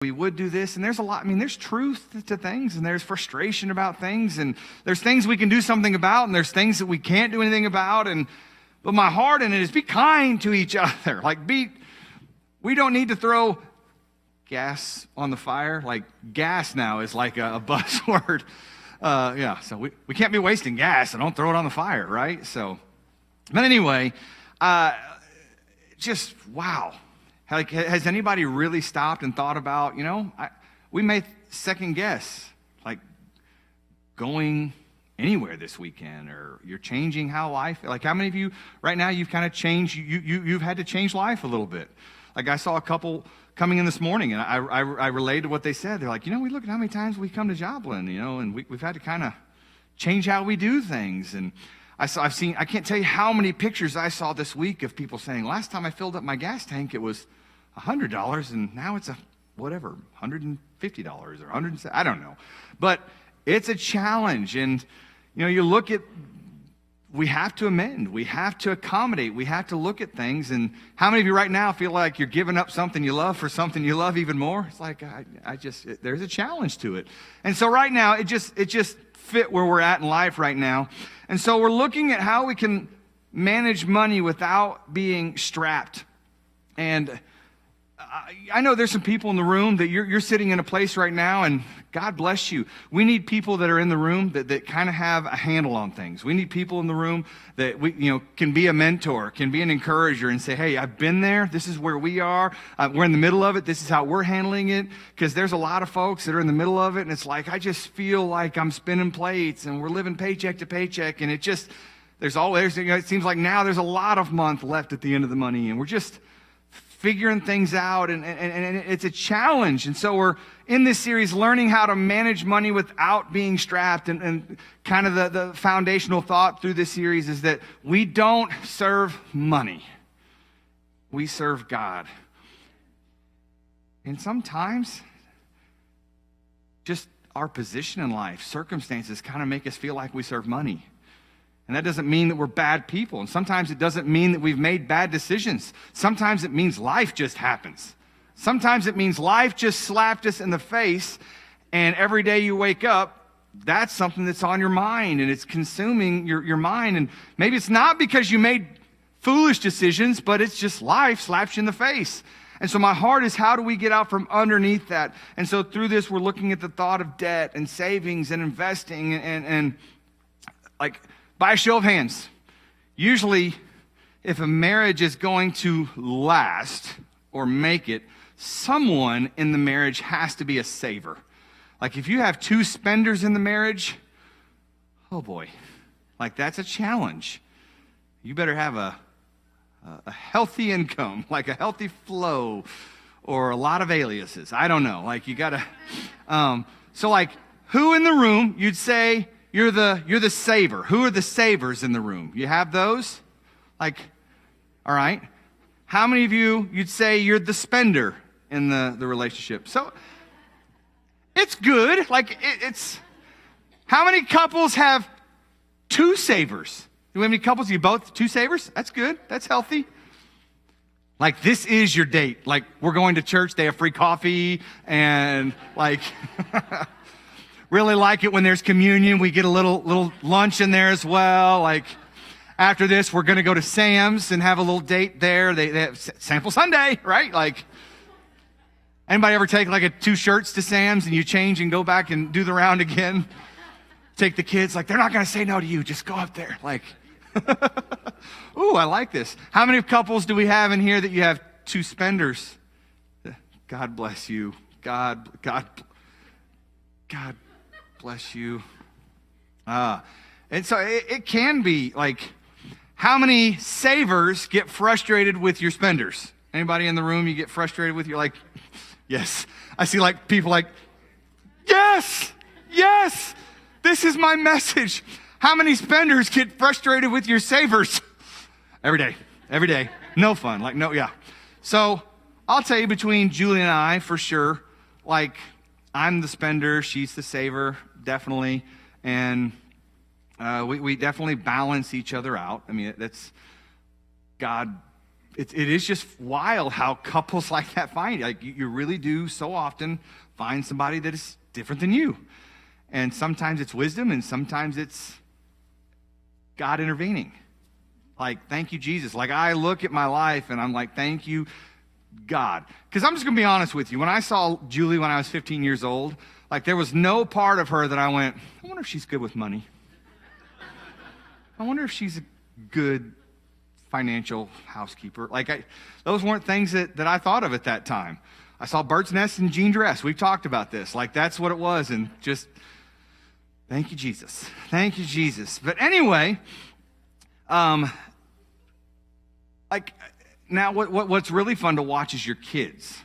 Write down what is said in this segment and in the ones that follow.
we would do this. And there's a lot, there's truth to things, and there's frustration about things, and there's things we can do something about, and there's things that we can't do anything about. But my heart in it is be kind to each other. We don't need to throw gas on the fire. Like, gas now is like a buzzword. So we can't be wasting gas, and don't throw it on the fire, right? But anyway, just wow. Like, has anybody really stopped and thought about, we may second guess, like, going anywhere this weekend, or you're changing how life, like, how many of you right now, you've kind of changed, you've had to change life a little bit. Like, I saw a couple coming in this morning, and I relayed to what they said. They're like, we look at how many times we come to Joplin, and we've had to kind of change how we do things. And I can't tell you how many pictures I saw this week of people saying, last time I filled up my gas tank, it was $100, and now it's $150 or $100. I don't know. But it's a challenge. And, you look at, we have to amend. We have to accommodate. We have to look at things. And how many of you right now feel like you're giving up something you love for something you love even more? It's like, there's a challenge to it. And so right now, it just fit where we're at in life right now. And so we're looking at how we can manage money without being strapped. And I know there's some people in the room that you're sitting in a place right now, and God bless you. We need people that are in the room that kind of have a handle on things. We need people in the room that can be a mentor, can be an encourager, and say, hey, I've been there. This is where we are. We're in the middle of it. This is how we're handling it. Because there's a lot of folks that are in the middle of it, and it's like, I just feel like I'm spinning plates, and we're living paycheck to paycheck, and it seems like now there's a lot of month left at the end of the money, and we're just figuring things out, and it's a challenge. And so we're in this series learning how to manage money without being strapped, and kind of the foundational thought through this series is that we don't serve money. We serve God. And sometimes just our position in life, circumstances kind of make us feel like we serve money. And that doesn't mean that we're bad people. And sometimes it doesn't mean that we've made bad decisions. Sometimes it means life just happens. Sometimes it means life just slapped us in the face, and every day you wake up, that's something that's on your mind, and it's consuming your mind. And maybe it's not because you made foolish decisions, but it's just life slaps you in the face. And so my heart is, how do we get out from underneath that? And so through this, we're looking at the thought of debt and savings and investing, and like, by a show of hands, usually if a marriage is going to last or make it, someone in the marriage has to be a saver. Like, if you have two spenders in the marriage, oh boy, like, that's a challenge. You better have a healthy income, like a healthy flow, or a lot of aliases. I don't know. Like, you gotta, so like, who in the room you'd say you're the saver? Who are the savers in the room? You have those? Like, all right. How many of you'd say you're the spender in the relationship? So it's good. Like, it's, how many couples have two savers? Do we have any couples? You both two savers? That's good. That's healthy. Like, this is your date. Like, we're going to church. They have free coffee, and like, really like it when there's communion. We get a little lunch in there as well. Like, after this, we're going to go to Sam's and have a little date there. They have Sample Sunday, right? Like, anybody ever take like two shirts to Sam's and you change and go back and do the round again? Take the kids, like, they're not going to say no to you. Just go up there. Like, ooh, I like this. How many couples do we have in here that you have two spenders? God bless you. God bless you. And so it can be like, how many savers get frustrated with your spenders? Anybody in the room you get frustrated with? You're like, yes. I see like people like, yes, this is my message. How many spenders get frustrated with your savers? Every day. No fun. Like, no, yeah. So I'll tell you, between Julie and I, for sure, like, I'm the spender, she's the saver, definitely. And we definitely balance each other out. I mean, that's God it is just wild how couples like that find. Like you really do so often find somebody that is different than you. And sometimes it's wisdom and sometimes it's God intervening. Like, thank you, Jesus. Like, I look at my life and I'm like, thank you, God. Because I'm just going to be honest with you. When I saw Julie when I was 15 years old, like, there was no part of her that I went, I wonder if she's good with money. I wonder if she's a good financial housekeeper. Like, those weren't things that I thought of at that time. I saw bird's nest and jean dress. We've talked about this. Like, that's what it was. And just, thank you, Jesus. Thank you, Jesus. But anyway, like, now what's really fun to watch is your kids.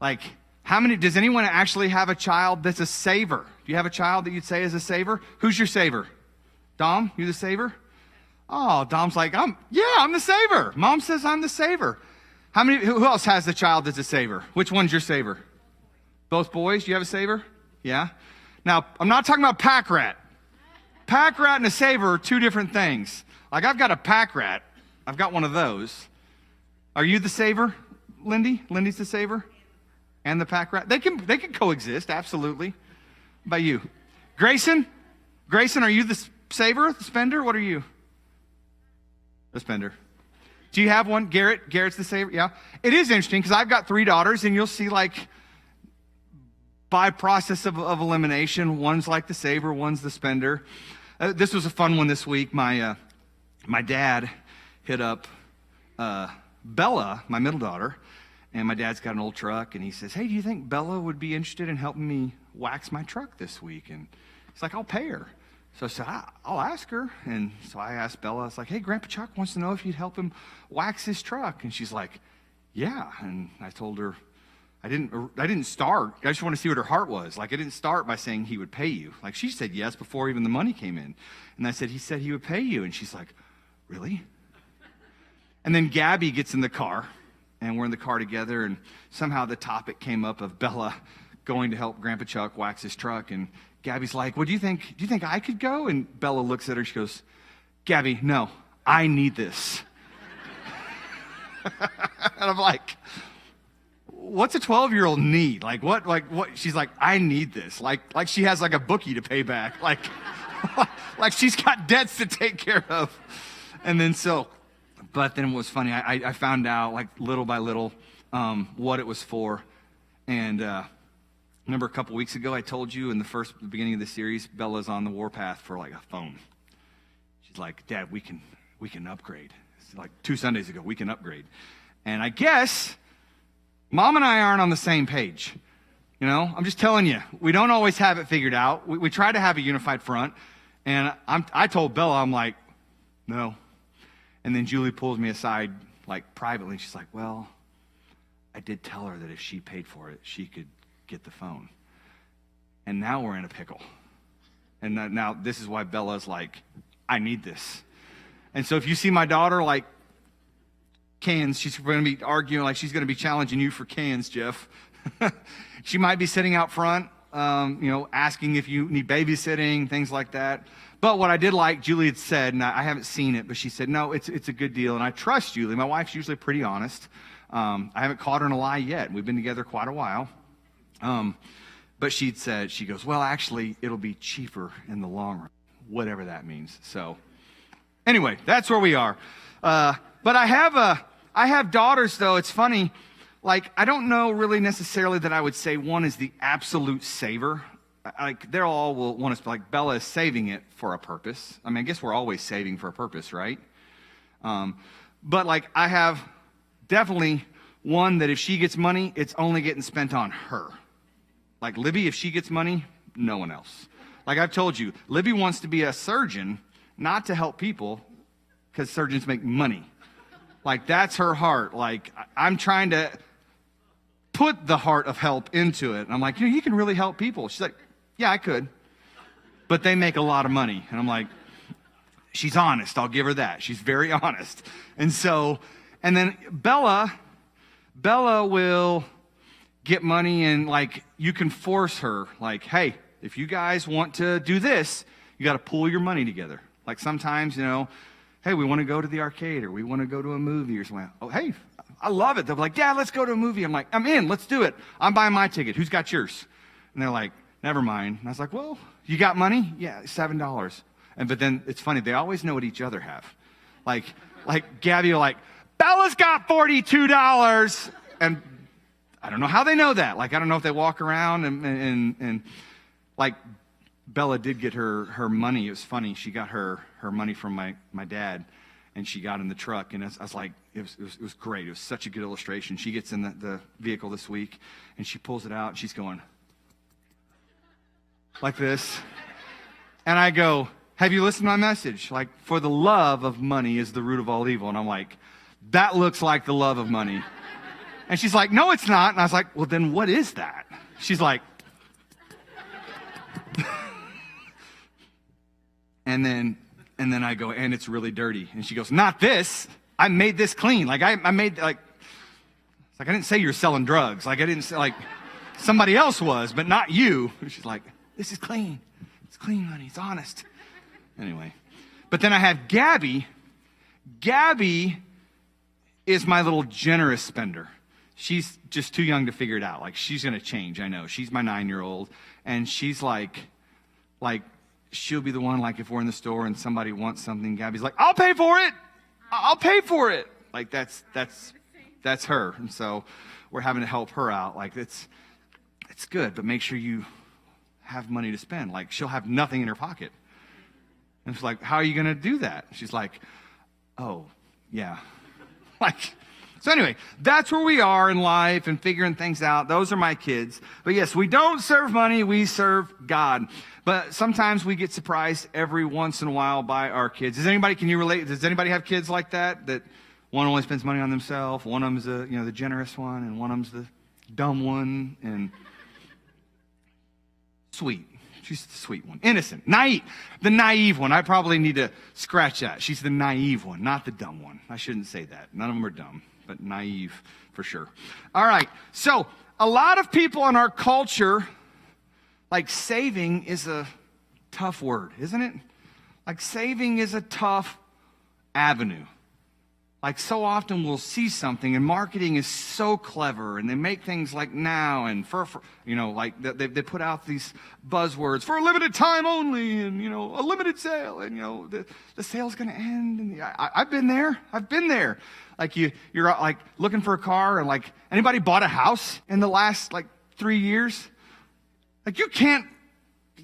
Like, does anyone actually have a child that's a saver? Do you have a child that you'd say is a saver? Who's your saver? Dom, you the saver? Oh, Dom's like, I'm the saver. Mom says I'm the saver. Who else has the child that's a saver? Which one's your saver? Both boys? You have a saver? Yeah. Now, I'm not talking about pack rat. Pack rat and a saver are two different things. Like, I've got a pack rat. I've got one of those. Are you the saver, Lindy? Lindy's the saver? And the pack rat? They can coexist, absolutely. How about you? Grayson? Grayson, are you the saver, the spender? What are you? The spender. Do you have one? Garrett's the saver? Yeah. It is interesting because I've got 3 daughters, and you'll see, like, by process of elimination, one's like the saver, one's the spender. This was a fun one this week. My dad hit up Bella, my middle daughter, and my dad's got an old truck, and he says, hey, do you think Bella would be interested in helping me wax my truck this week? And he's like, I'll pay her. So I said, I'll ask her. And so I asked Bella, I was like, hey, Grandpa Chuck wants to know if you'd help him wax his truck. And she's like, yeah. And I told her, I didn't start. I just want to see what her heart was. Like, I didn't start by saying he would pay you. Like, she said yes before even the money came in. And I said, he said he would pay you. And she's like, really? And then Gabby gets in the car, and we're in the car together, and somehow the topic came up of Bella going to help Grandpa Chuck wax his truck. And Gabby's like, what do you think? Do you think I could go? And Bella looks at her, she goes, Gabby, no, I need this. And I'm like, what's a 12-year-old need? Like what? She's like, I need this. Like she has like a bookie to pay back. Like she's got debts to take care of. And then but then it was funny. I found out, like, little by little what it was for. And remember a couple weeks ago I told you in the beginning of the series, Bella's on the warpath for like a phone. She's like, Dad, we can upgrade. It's like 2 Sundays ago, we can upgrade. And I guess Mom and I aren't on the same page. You know, I'm just telling you, we don't always have it figured out. We try to have a unified front. And I told Bella, I'm like, no. And then Julie pulls me aside, like, privately. And she's like, well, I did tell her that if she paid for it, she could get the phone. And now we're in a pickle. And now this is why Bella's like, I need this. And so if you see my daughter, like, cans, she's going to be arguing, like she's going to be challenging you for cans, Jeff. She might be sitting out front, asking if you need babysitting, things like that. But what I did like, Julie had said, and I haven't seen it, but she said, no, it's a good deal. And I trust Julie. My wife's usually pretty honest. I haven't caught her in a lie yet. We've been together quite a while. But she goes, well, actually, it'll be cheaper in the long run, whatever that means. So anyway, that's where we are. But I have daughters, though. It's funny. Like, I don't know really necessarily that I would say one is the absolute saver. Like, they're all will want us, like, Bella is saving it for a purpose. I mean, I guess we're always saving for a purpose, right? But, like, I have definitely one that if she gets money, it's only getting spent on her. Like, Libby, if she gets money, no one else. Like I've told you, Libby wants to be a surgeon, not to help people, because surgeons make money. Like, that's her heart. Like, I'm trying to put the heart of help into it. And I'm like, you can really help people. She's like, yeah, I could. But they make a lot of money. And I'm like, she's honest. I'll give her that. She's very honest. And then Bella will get money, and, like, you can force her. Like, hey, if you guys want to do this, you got to pool your money together. Like, sometimes, hey, hey, we want to go to the arcade, or we want to go to a movie or something. Oh, hey, I love it. They're like, Dad, let's go to a movie. I'm like, I'm in. Let's do it. I'm buying my ticket. Who's got yours? And they're like, never mind. And I was like, well, you got money? Yeah, $7. But then it's funny. They always know what each other have. Like Gabby will like, Bella's got $42. And I don't know how they know that. Like, I don't know if they walk around and like Bella did get her money. It was funny. She got her money from my dad, and she got in the truck. And I was like, it was great. It was such a good illustration. She gets in the vehicle this week, and she pulls it out, and she's going like this. And I go, have you listened to my message? Like, for the love of money is the root of all evil. And I'm like, that looks like the love of money. And she's like, no, it's not. And I was like, well, then what is that? She's like, and then I go, and it's really dirty. And she goes, not this. I made this clean. Like, I made, like, it's like, I didn't say you're selling drugs. Like, I didn't say, like, somebody else was, but not you. And she's like, this is clean. It's clean money. It's honest. Anyway. But then I have Gabby. Gabby is my little generous spender. She's just too young to figure it out. Like, she's going to change, I know. She's my 9-year-old, and she's like, she'll be the one, like, if we're in the store and somebody wants something, Gabby's like, I'll pay for it. I'll pay for it. Like, that's her. And so we're having to help her out. Like, it's good, but make sure you have money to spend. Like, she'll have nothing in her pocket. And it's like, how are you going to do that? She's like, oh, yeah. Like, so anyway, that's where we are in life and figuring things out. Those are my kids. But yes, we don't serve money, we serve God. But sometimes we get surprised every once in a while by our kids. Can you relate? Does anybody have kids like that? That one only spends money on themselves, one of them is the generous one, and one of them's the dumb one, and sweet. She's the sweet one. Innocent. Naive. The naive one. I probably need to scratch that. She's the naive one, not the dumb one. I shouldn't say that. None of them are dumb, but naive for sure. All right. So a lot of people in our culture, like, saving is a tough word, isn't it? Like, saving is a tough avenue. Like, so often we'll see something, and marketing is so clever, and they make things like now and for like they put out these buzzwords for a limited time only, and a limited sale, and the sale's going to end. And I've been there. Like, you're like looking for a car, and like, anybody bought a house in the last like 3 years? Like, you can't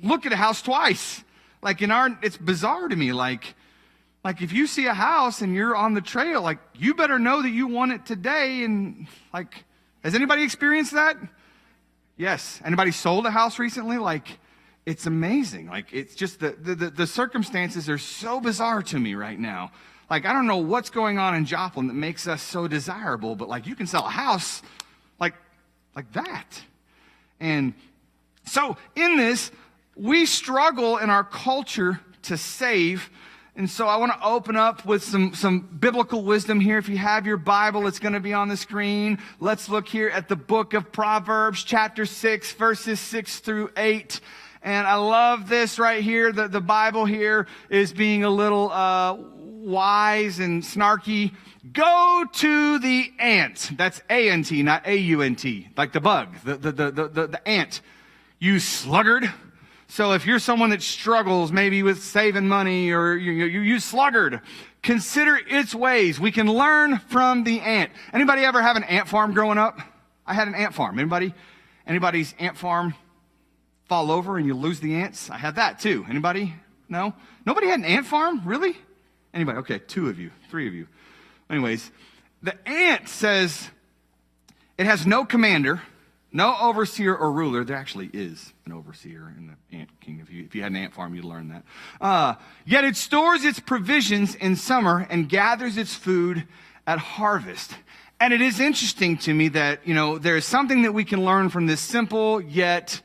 look at a house twice. Like, it's bizarre to me. Like if you see a house and you're on the trail, like, you better know that you want it today. And like, has anybody experienced that? Yes. Anybody sold a house recently? Like, it's amazing. Like, it's just the circumstances are so bizarre to me right now. Like, I don't know what's going on in Joplin that makes us so desirable, but like, you can sell a house like that. And so in this, we struggle in our culture to save. And so I want to open up with some biblical wisdom here. If you have your Bible, it's going to be on the screen. Let's look here at the book of Proverbs, chapter 6, verses 6 through 8. And I love this right here. The Bible here is being a little wise and snarky. Go to the ant. That's A-N-T, not A-U-N-T. Like the bug, the ant. You sluggard. So if you're someone that struggles maybe with saving money, or you sluggard, consider its ways. We can learn from the ant. Anybody ever have an ant farm growing up? I had an ant farm. Anybody's ant farm fall over and you lose the ants? I had that too. Anybody? No? Nobody had an ant farm? Really? Anybody? Okay, 2 of you, 3 of you. Anyways, the ant says it has no commander, no overseer or ruler. There actually is an overseer in the ant kingdom. If you had an ant farm, you'd learn that. Yet it stores its provisions in summer and gathers its food at harvest. And it is interesting to me that, there is something that we can learn from this simple yet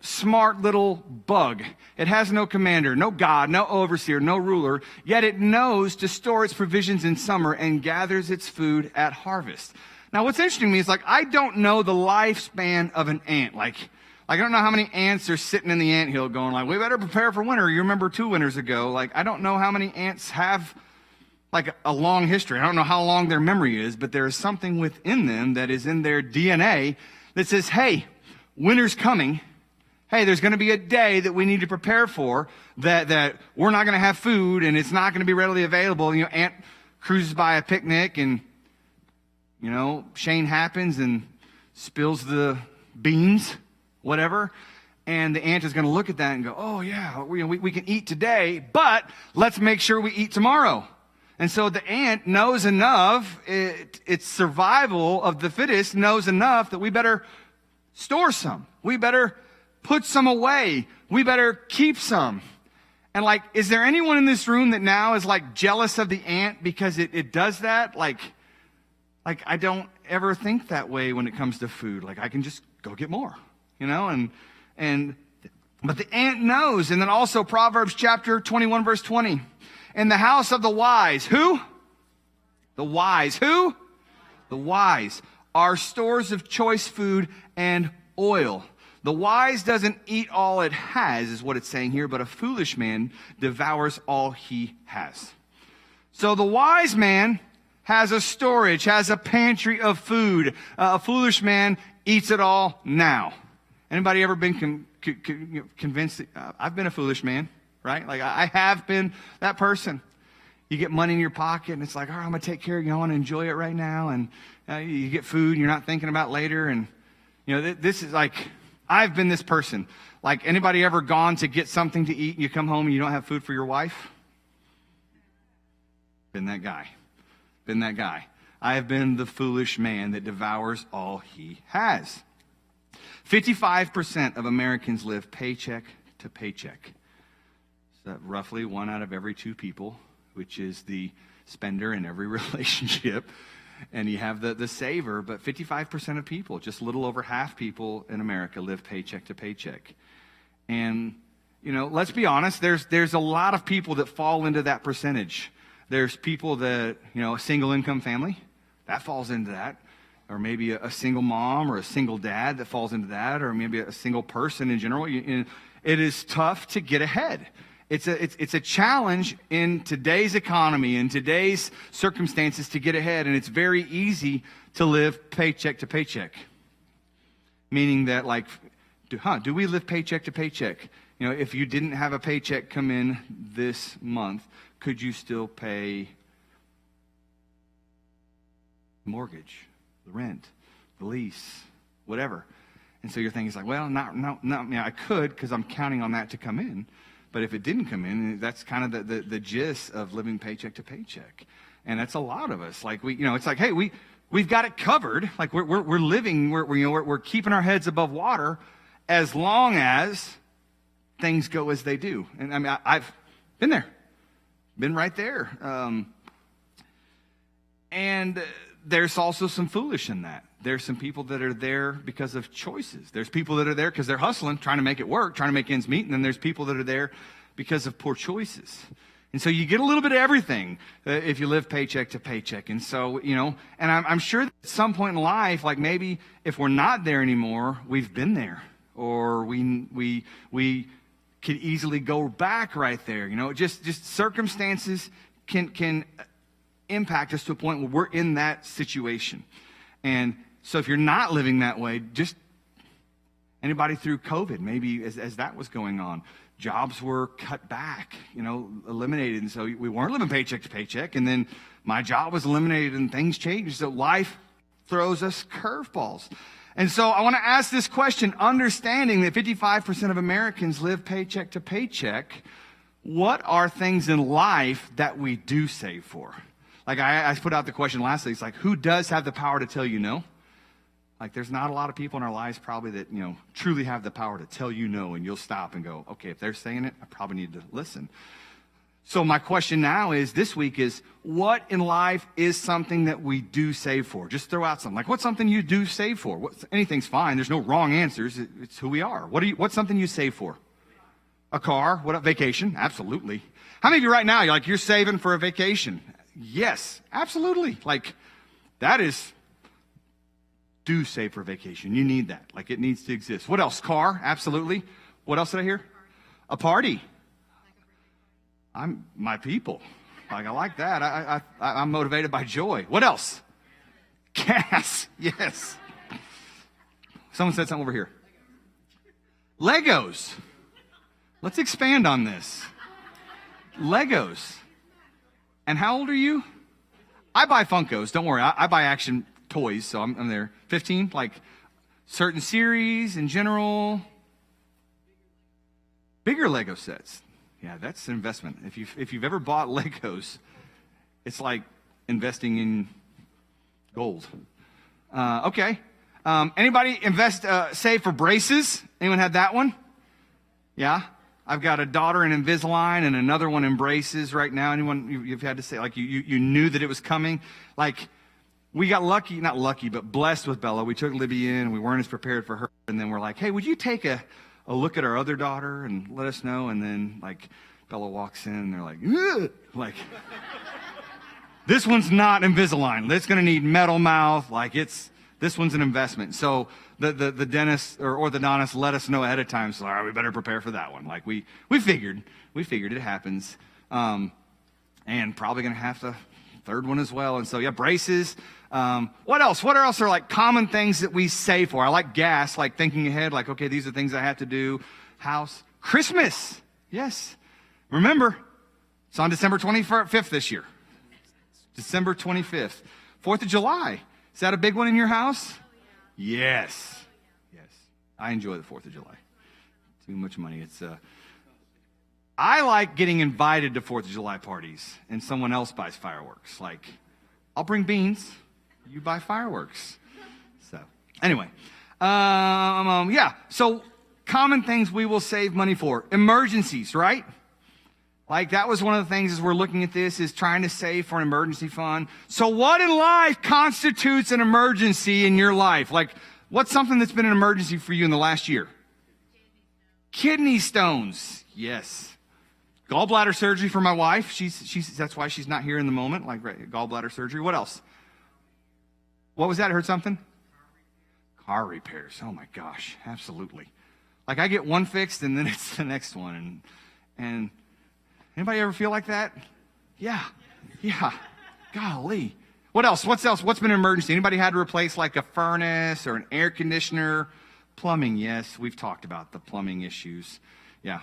smart little bug. It has no commander, no God, no overseer, no ruler, yet it knows to store its provisions in summer and gathers its food at harvest. Now, what's interesting to me is, like, I don't know the lifespan of an ant. Like Like, I don't know how many ants are sitting in the anthill going like, we better prepare for winter. You remember 2 winters ago. Like, I don't know how many ants have like a long history. I don't know how long their memory is, but there is something within them that is in their DNA that says, hey, winter's coming. Hey, there's going to be a day that we need to prepare for, that we're not going to have food and it's not going to be readily available. You know, ant cruises by a picnic and, you know, Shane happens and spills the beans, whatever. And the ant is going to look at that and go, oh, yeah, we can eat today, but let's make sure we eat tomorrow. And so the ant knows enough, its survival of the fittest knows enough that we better store some. We better put some away. We better keep some. And like, is there anyone in this room that now is like jealous of the ant because it does that? Like I don't ever think that way when it comes to food. Like, I can just go get more, you know, but the ant knows. And then also Proverbs chapter 21, verse 20. In the house of the wise, who? The wise. Who? The wise are stores of choice food and oil. The wise doesn't eat all it has, is what it's saying here, but a foolish man devours all he has. So the wise man has a storage, has a pantry of food. A foolish man eats it all now. Anybody ever been convinced? I've been a foolish man, right? Like, I have been that person. You get money in your pocket, and it's like, all right, I'm going to take care of you. I want to enjoy it right now. And you get food, and you're not thinking about later. And, you know, this is like, I've been this person. Like, anybody ever gone to get something to eat, and you come home, and you don't have food for your wife? Been that guy. Been that guy. I have been the foolish man that devours all he has. 55% of Americans live paycheck to paycheck. So roughly 1 out of every 2 people, which is the spender in every relationship. And you have the saver, but 55% of people, just a little over half people in America, live paycheck to paycheck. And, you know, let's be honest, there's a lot of people that fall into that percentage. There's people that, you know, a single income family, that falls into that. Or maybe a single mom or a single dad that falls into that. Or maybe a single person in general. It is tough to get ahead. It's a challenge in today's economy, in today's circumstances, to get ahead. And it's very easy to live paycheck to paycheck. Meaning that, like, do we live paycheck to paycheck? You know, if you didn't have a paycheck come in this month, could you still pay the mortgage, the rent, the lease, whatever? And so your thing is like, well, not. I mean, I could, because I'm counting on that to come in. But if it didn't come in, that's kind of the gist of living paycheck to paycheck. And that's a lot of us. Like, it's like, hey, we've got it covered. Like, we're living, we're keeping our heads above water as long as things go as they do. And I mean, I've been there, been right there. And there's also some foolish in that. There's some people that are there because of choices. There's people that are there because they're hustling, trying to make it work, trying to make ends meet. And then there's people that are there because of poor choices. And so you get a little bit of everything if you live paycheck to paycheck. And so, and I'm sure that at some point in life, like maybe if we're not there anymore, we've been there. Or we could easily go back right there. Just circumstances can impact us to a point where we're in that situation. And so if you're not living that way, just anybody through COVID, maybe as that was going on, jobs were cut back, eliminated. And so we weren't living paycheck to paycheck. And then my job was eliminated and things changed. So life throws us curveballs. And so I want to ask this question, understanding that 55% of Americans live paycheck to paycheck. What are things in life that we do save for? Like I put out the question last week. It's like, who does have the power to tell you no? Like, there's not a lot of people in our lives probably that, truly have the power to tell you no, and you'll stop and go, okay, if they're saying it, I probably need to listen. So my question now this week is, what in life is something that we do save for? Just throw out something. Like, what's something you do save for? Anything's fine. There's no wrong answers. It's who we are. What's something you save for? A car? What a vacation? Absolutely. How many of you right now, you're saving for a vacation? Yes, absolutely. Like, that is do save for vacation. You need that. Like, it needs to exist. What else? Car, absolutely. What else did I hear? A party. I'm my people. Like, I like that. I'm motivated by joy. What else? Gas. Yes. Someone said something over here. Legos. Let's expand on this. Legos. And how old are you? I buy Funkos. Don't worry. I buy action toys, so I'm there. 15, like certain series in general. Bigger Lego sets. Yeah, that's an investment. If you've ever bought Legos, it's like investing in gold. Okay. Anybody save for braces? Anyone had that one? Yeah. I've got a daughter in Invisalign and another one in braces right now. Anyone you've had to say, like, you knew that it was coming? Like, we got lucky, not lucky, but blessed with Bella. We took Libby in and we weren't as prepared for her. And then we're like, hey, would you take a look at our other daughter and let us know? And then, like, Bella walks in and they're like, ugh! Like, this one's not Invisalign. It's going to need metal mouth. Like, this one's an investment. So the dentist or orthodontist let us know ahead of time. So, all right, we better prepare for that one. Like, we figured it happens. And probably going to have the third one as well. And so, yeah, braces. What else? What else are like common things that we save for? I like gas, like thinking ahead, like, okay, these are things I have to do. House. Christmas. Yes. Remember, it's on December 25th this year. December 25th. 4th of July. Is that a big one in your house? Yes. Yes. I enjoy the 4th of July. Too much money. I like getting invited to 4th of July parties and someone else buys fireworks. Like, I'll bring beans. You buy fireworks. So, anyway. Yeah. So, common things we will save money for. Emergencies, right? Like, that was one of the things as we're looking at this is trying to save for an emergency fund. So what in life constitutes an emergency in your life? Like, what's something that's been an emergency for you in the last year? Kidney stones. Yes. Gallbladder surgery for my wife. That's why she's not here in the moment. Like, right, gallbladder surgery. What else? What was that? I heard something? Car repairs. Oh my gosh. Absolutely. Like, I get one fixed and then it's the next one. And anybody ever feel like that? Yeah. Golly. What else? What's been an emergency? Anybody had to replace like a furnace or an air conditioner? Plumbing, yes. We've talked about the plumbing issues. Yeah.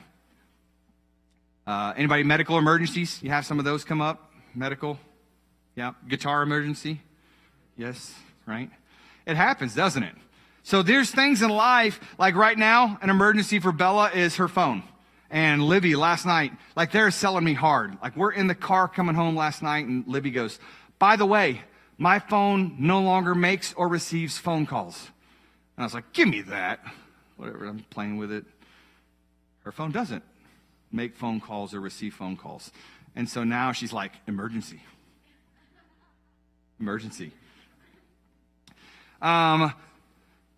Anybody medical emergencies? You have some of those come up? Medical? Yeah. Guitar emergency? Yes. Right? It happens, doesn't it? So there's things in life, like right now, an emergency for Bella is her phone. And Libby last night, like, they're selling me hard. Like, we're in the car coming home last night, and Libby goes, by the way, my phone no longer makes or receives phone calls. And I was like, give me that. Whatever, I'm playing with it. Her phone doesn't make phone calls or receive phone calls. And so now she's like, emergency.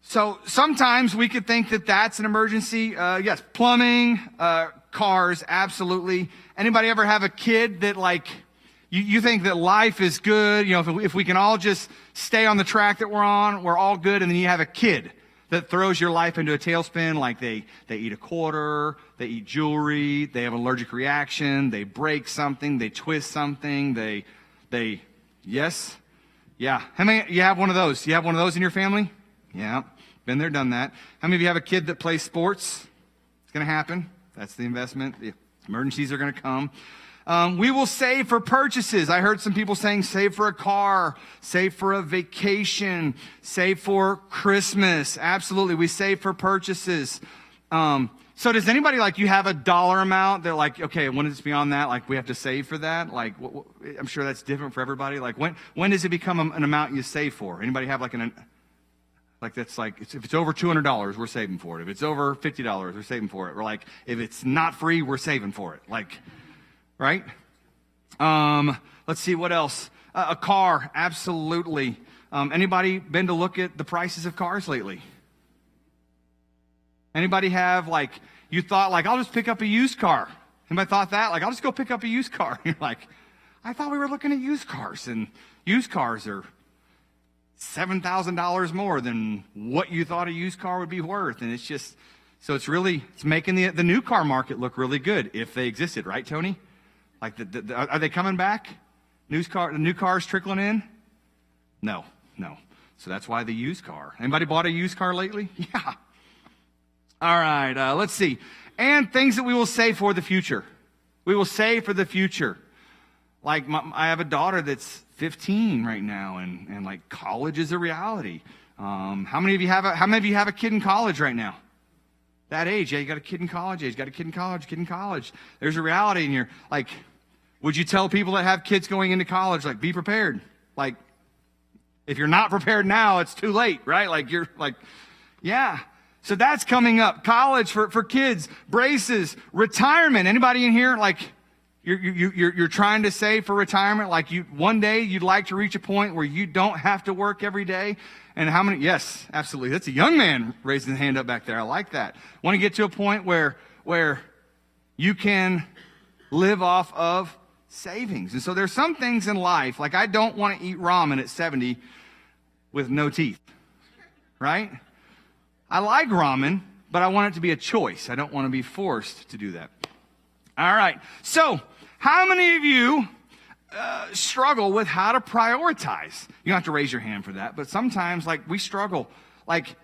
So sometimes we could think that that's an emergency. Yes, plumbing, cars, absolutely. Anybody ever have a kid that, like, you think that life is good? You know, if we can all just stay on the track that we're on, we're all good. And then you have a kid that throws your life into a tailspin, like they eat a quarter, they eat jewelry, they have an allergic reaction, they break something, they twist something, yes? Yeah. How many, you have one of those? You have one of those in your family? Yeah. Been there, done that. How many of you have a kid that plays sports? It's going to happen. That's the investment. The emergencies are going to come. We will save for purchases. I heard some people saying save for a car, save for a vacation, save for Christmas. Absolutely. We save for purchases. So does anybody, like, you have a dollar amount? They're like, okay, when it's beyond that, like, we have to save for that? Like, I'm sure that's different for everybody. Like, when does it become an amount you save for? Anybody have, like, that's like, if it's over $200, we're saving for it. If it's over $50, we're saving for it. We're like, if it's not free, we're saving for it. Like, right? Let's see, what else? A car, absolutely. Anybody been to look at the prices of cars lately? Anybody have, like, you thought, like, I'll just pick up a used car. Anybody thought that? Like, I'll just go pick up a used car. You're like, I thought we were looking at used cars, and used cars are $7,000 more than what you thought a used car would be worth. And it's just, so it's making the new car market look really good if they existed, right, Tony? Like, are they coming back? The new cars trickling in? No. So that's why the used car. Anybody bought a used car lately? Yeah. All right, let's see. And things that we will save for the future. We will save for the future. Like, I have a daughter that's 15 right now, and like college is a reality. How many of you have a kid in college right now? That age, yeah, you got a kid in college age, got a kid in college. There's a reality, and you're like, would you tell people that have kids going into college, like, be prepared? Like, if you're not prepared now, it's too late, right? Like, you're like, yeah. So that's coming up. College for kids, braces, retirement. Anybody in here, like, you're trying to save for retirement? Like, one day you'd like to reach a point where you don't have to work every day? And how many? Yes, absolutely. That's a young man raising his hand up back there. I like that. Want to get to a point where you can live off of savings. And so there's some things in life, like I don't want to eat ramen at 70 with no teeth, right? I like ramen, but I want it to be a choice. I don't want to be forced to do that. All right. So how many of you struggle with how to prioritize? You don't have to raise your hand for that, but sometimes, like, we struggle. Like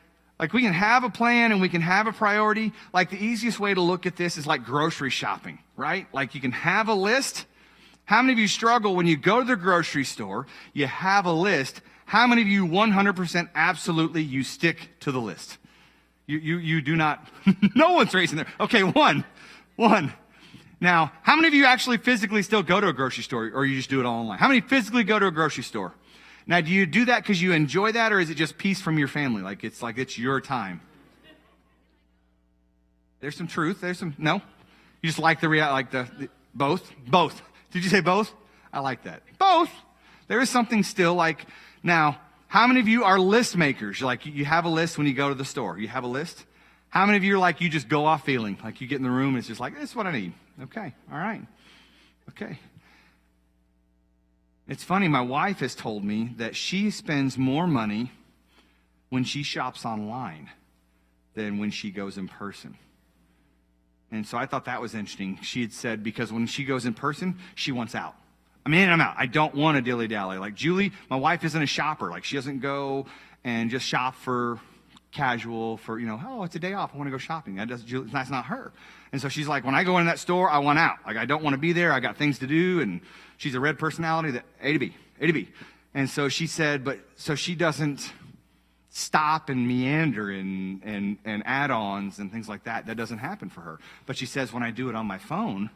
we can have a plan and we can have a priority. Like, the easiest way to look at this is like grocery shopping, right? Like, you can have a list. How many of you struggle when you go to the grocery store, you have a list? How many of you 100% absolutely you stick to the list? You do not. No one's raising there. Okay, one. Now, how many of you actually physically still go to a grocery store, or you just do it all online? How many physically go to a grocery store? Now, do you do that because you enjoy that, or is it just peace from your family? Like it's your time. There's some truth. No? You just like both? Both. Did you say both? I like that. Both. There is something still like, now, how many of you are list makers? You have a list when you go to the store. You have a list? How many of you are like, you just go off feeling? Like, you get in the room and it's just like, this is what I need. Okay. All right. Okay. It's funny. My wife has told me that she spends more money when she shops online than when she goes in person. And so I thought that was interesting. She had said, because when she goes in person, she wants out. I'm out. I don't want to dilly-dally. Like, Julie, my wife isn't a shopper. Like, she doesn't go and just shop for casual, for, it's a day off, I want to go shopping. That's not her. And so she's like, when I go in that store, I want out. Like, I don't want to be there. I got things to do. And she's a red personality, that A to B. And so she said, so she doesn't stop and meander and add-ons and things like that. That doesn't happen for her. But she says, when I do it on my phone,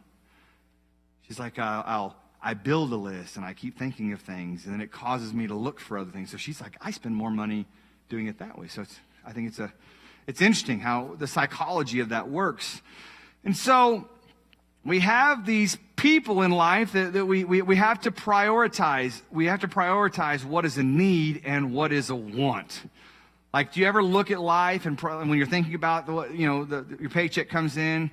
she's like, I build a list and I keep thinking of things, and then it causes me to look for other things. So she's like, I spend more money doing it that way. So I think it's interesting how the psychology of that works. And so we have these people in life that we have to prioritize. We have to prioritize what is a need and what is a want. Like, do you ever look at life and when you're thinking about your paycheck comes in,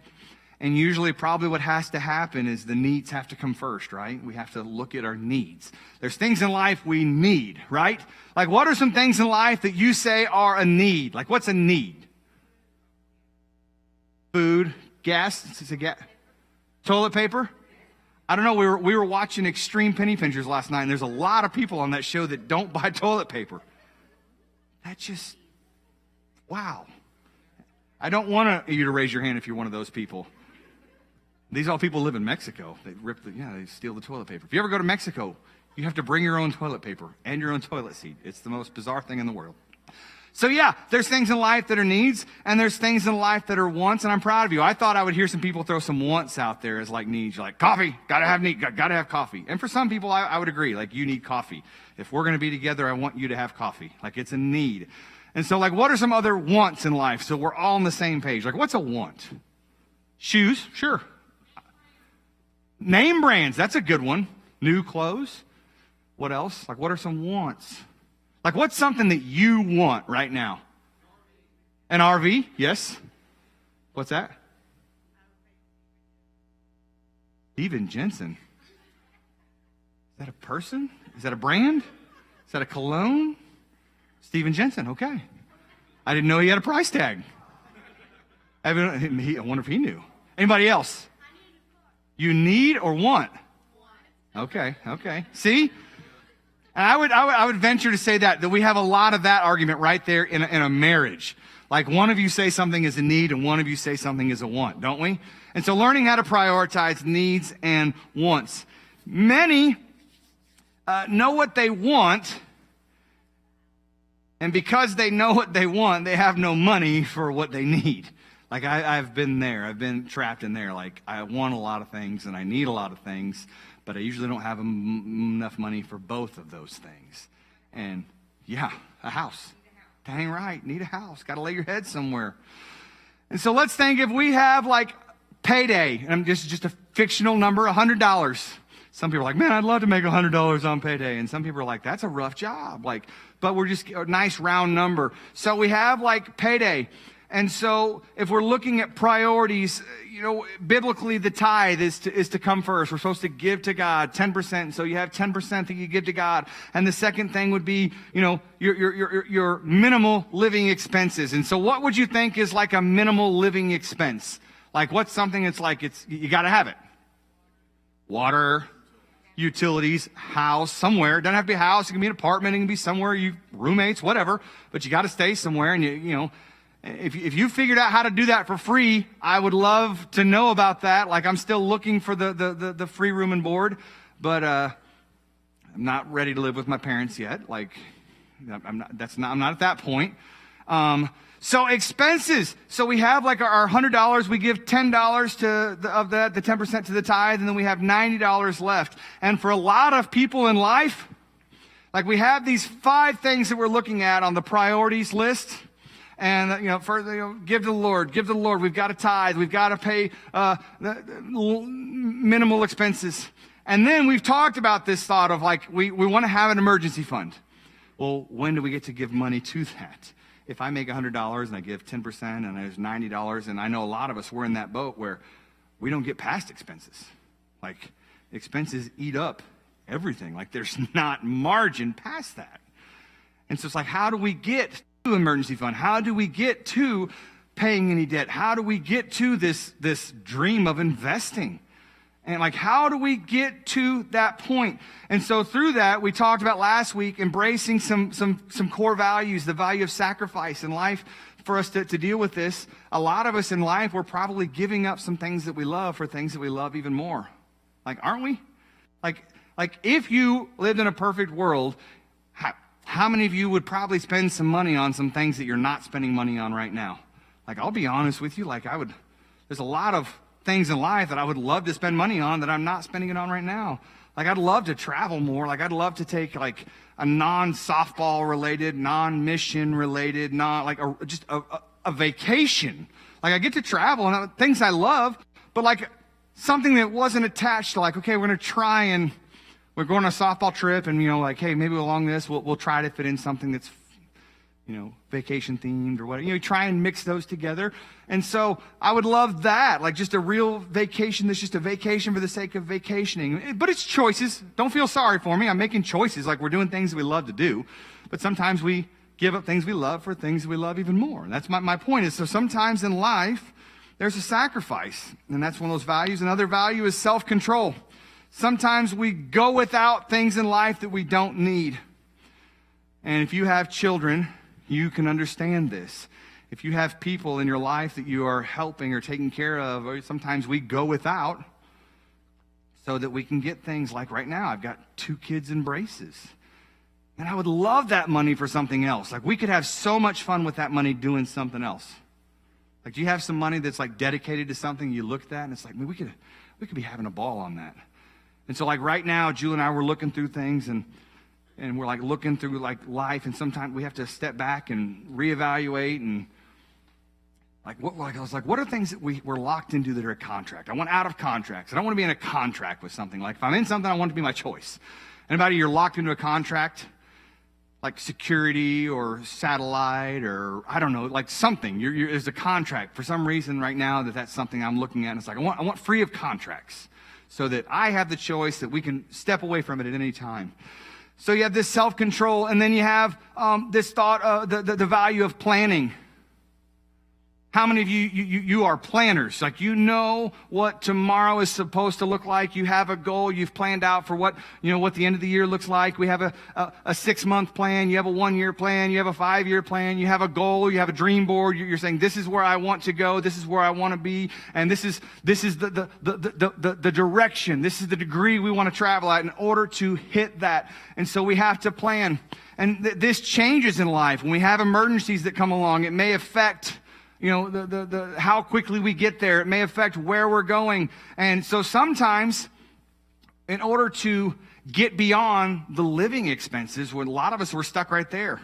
and usually probably what has to happen is the needs have to come first, right? We have to look at our needs. There's things in life we need, right? Like, what are some things in life that you say are a need? Like, what's a need? Food, gas, toilet paper? I don't know, we were watching Extreme Penny Pinchers last night, and there's a lot of people on that show that don't buy toilet paper. That's just, wow. I don't want you to raise your hand if you're one of those people. These all people live in Mexico. They steal the toilet paper. If you ever go to Mexico, you have to bring your own toilet paper and your own toilet seat. It's the most bizarre thing in the world. So yeah, there's things in life that are needs, and there's things in life that are wants, and I'm proud of you. I thought I would hear some people throw some wants out there as like needs. Like, coffee, gotta have coffee. And for some people, I would agree, like, you need coffee. If we're gonna be together, I want you to have coffee. Like, it's a need. And so, like, what are some other wants in life so we're all on the same page? Like, what's a want? Shoes, sure. Name brands, that's a good one. New clothes. What else? Like, what are some wants? Like, what's something that you want right now? An RV? Yes. What's that? Steven Jensen. Is that a person? Is that a brand? Is that a cologne? Steven Jensen, okay. I didn't know he had a price tag. I wonder if he knew. Anybody else? You need or want? Okay. See? And I would venture to say that we have a lot of that argument right there in a marriage. Like one of you say something is a need and one of you say something is a want, don't we? And so learning how to prioritize needs and wants. Many know what they want, and because they know what they want, they have no money for what they need. Like I've been there. I've been trapped in there. Like I want a lot of things and I need a lot of things, but I usually don't have enough money for both of those things. And yeah, a house. Dang right, need a house. Got to lay your head somewhere. And so let's think if we have like payday, and this is just a fictional number, $100. Some people are like, man, I'd love to make $100 on payday. And some people are like, that's a rough job. Like, but we're just a nice round number. So we have like payday. And so if we're looking at priorities, biblically the tithe is to come first. We're supposed to give to God 10%. So you have 10% that you give to God. And the second thing would be, your minimal living expenses. And so what would you think is like a minimal living expense? Like what's something that's like you got to have it? Water, utilities, house, somewhere. It doesn't have to be a house. It can be an apartment. It can be somewhere, you roommates, whatever. But you got to stay somewhere. And if you figured out how to do that for free, I would love to know about that. Like I'm still looking for the free room and board, but I'm not ready to live with my parents yet. Like I'm not at that point. So expenses. So we have like our $100. We give $10 of that, the 10% to the tithe, and then we have $90 left. And for a lot of people in life, like we have these 5 things that we're looking at on the priorities list. And, first, give to the Lord. We've got to tithe. We've got to pay minimal expenses. And then we've talked about this thought of like, we want to have an emergency fund. Well, when do we get to give money to that? If I make $100 and I give 10% and there's $90, and I know a lot of us, we're in that boat where we don't get past expenses. Like expenses eat up everything. Like there's not margin past that. And so it's like, how do we get to emergency fund? How do we get to paying any debt? How do we get to this dream of investing? And like, how do we get to that point? And so through that, we talked about last week, embracing some core values, the value of sacrifice in life. For us to deal with this, a lot of us in life, we're probably giving up some things that we love for things that we love even more. Like, aren't we? Like if you lived in a perfect world, how many of you would probably spend some money on some things that you're not spending money on right now? Like, I'll be honest with you, like there's a lot of things in life that I would love to spend money on that I'm not spending it on right now. Like, I'd love to travel more. Like, I'd love to take like a non-softball related, non-mission related, just a vacation. Like, I get to travel and things I love, but like something that wasn't attached to like, okay, we're going to try and we're going on a softball trip and, like, hey, maybe along this, we'll try to fit in something that's, vacation themed or whatever. Try and mix those together. And so I would love that, like just a real vacation that's just a vacation for the sake of vacationing. But it's choices. Don't feel sorry for me. I'm making choices. Like we're doing things we love to do. But sometimes we give up things we love for things we love even more. And that's my point is, so sometimes in life, there's a sacrifice. And that's one of those values. Another value is self-control. Sometimes we go without things in life that we don't need. And if you have children, you can understand this. If you have people in your life that you are helping or taking care of, or sometimes we go without so that we can get things like right now, I've got 2 kids in braces. And I would love that money for something else. Like we could have so much fun with that money doing something else. Like, do you have some money that's like dedicated to something you look at that and it's like, man, we could be having a ball on that. And so like right now, Julie and I were looking through things and we're like looking through like life, and sometimes we have to step back and reevaluate and I was like, what are things that we're locked into that are a contract? I want out of contracts. I don't want to be in a contract with something. Like if I'm in something, I want it to be my choice. Anybody, you're locked into a contract, like security or satellite or I don't know, like something. There's a contract for some reason right now that's something I'm looking at. And it's like I want free of contracts so that I have the choice that we can step away from it at any time. So you have this self-control, and then you have this thought, the value of planning. How many of you are planners? Like, you know what tomorrow is supposed to look like. You have a goal. You've planned out for what the end of the year looks like. We have a 6-month plan. You have a 1-year plan. You have a 5-year plan. You have a goal. You have a dream board. You're saying, this is where I want to go. This is where I want to be. And this is the direction. This is the degree we want to travel at in order to hit that. And so we have to plan. And this changes in life. When we have emergencies that come along, it may affect how quickly we get there. It may affect where we're going. And so sometimes, in order to get beyond the living expenses, when a lot of us, we're stuck right there.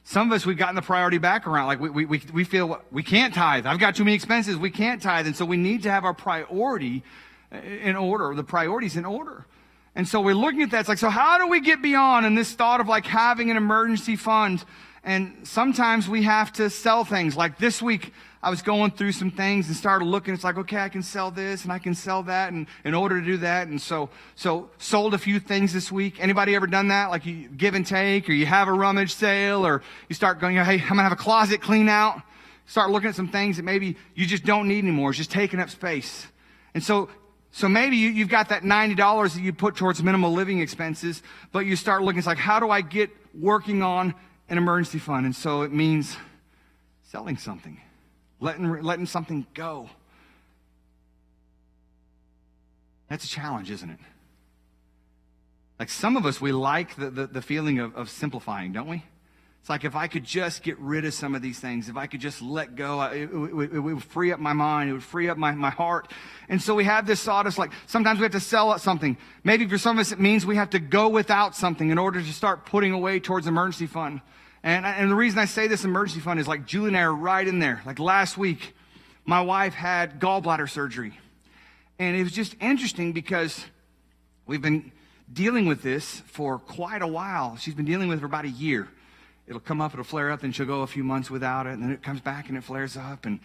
Some of us, we've gotten the priority back around. Like, we feel we can't tithe. I've got too many expenses. We can't tithe. And so we need to have our priority in order, the priorities in order. And so we're looking at that. It's like, so how do we get beyond? And this thought of like having an emergency fund. And sometimes we have to sell things. Like this week, I was going through some things and started looking. It's like, okay, I can sell this and I can sell that, and in order to do that. And so sold a few things this week. Anybody ever done that? Like, you give and take, or you have a rummage sale, or you start going, hey, I'm gonna have a closet clean out. Start looking at some things that maybe you just don't need anymore. It's just taking up space. And so maybe you've got that $90 that you put towards minimal living expenses, but you start looking, it's like, how do I get working on an emergency fund? And so it means selling something, letting something go. That's a challenge, isn't it? Like, some of us, we like the feeling of simplifying, don't we? It's like, if I could just get rid of some of these things, if I could just let go, it would free up my mind, it would free up my heart. And so we have this thought, it's like, sometimes we have to sell something. Maybe for some of us, it means we have to go without something in order to start putting away towards emergency fund. And the reason I say this emergency fund is, like, Julie and I are right in there. Like, last week, my wife had gallbladder surgery. And it was just interesting because we've been dealing with this for quite a while. She's been dealing with it for about a year. It'll come up, it'll flare up, then she'll go a few months without it, and then it comes back and it flares up. And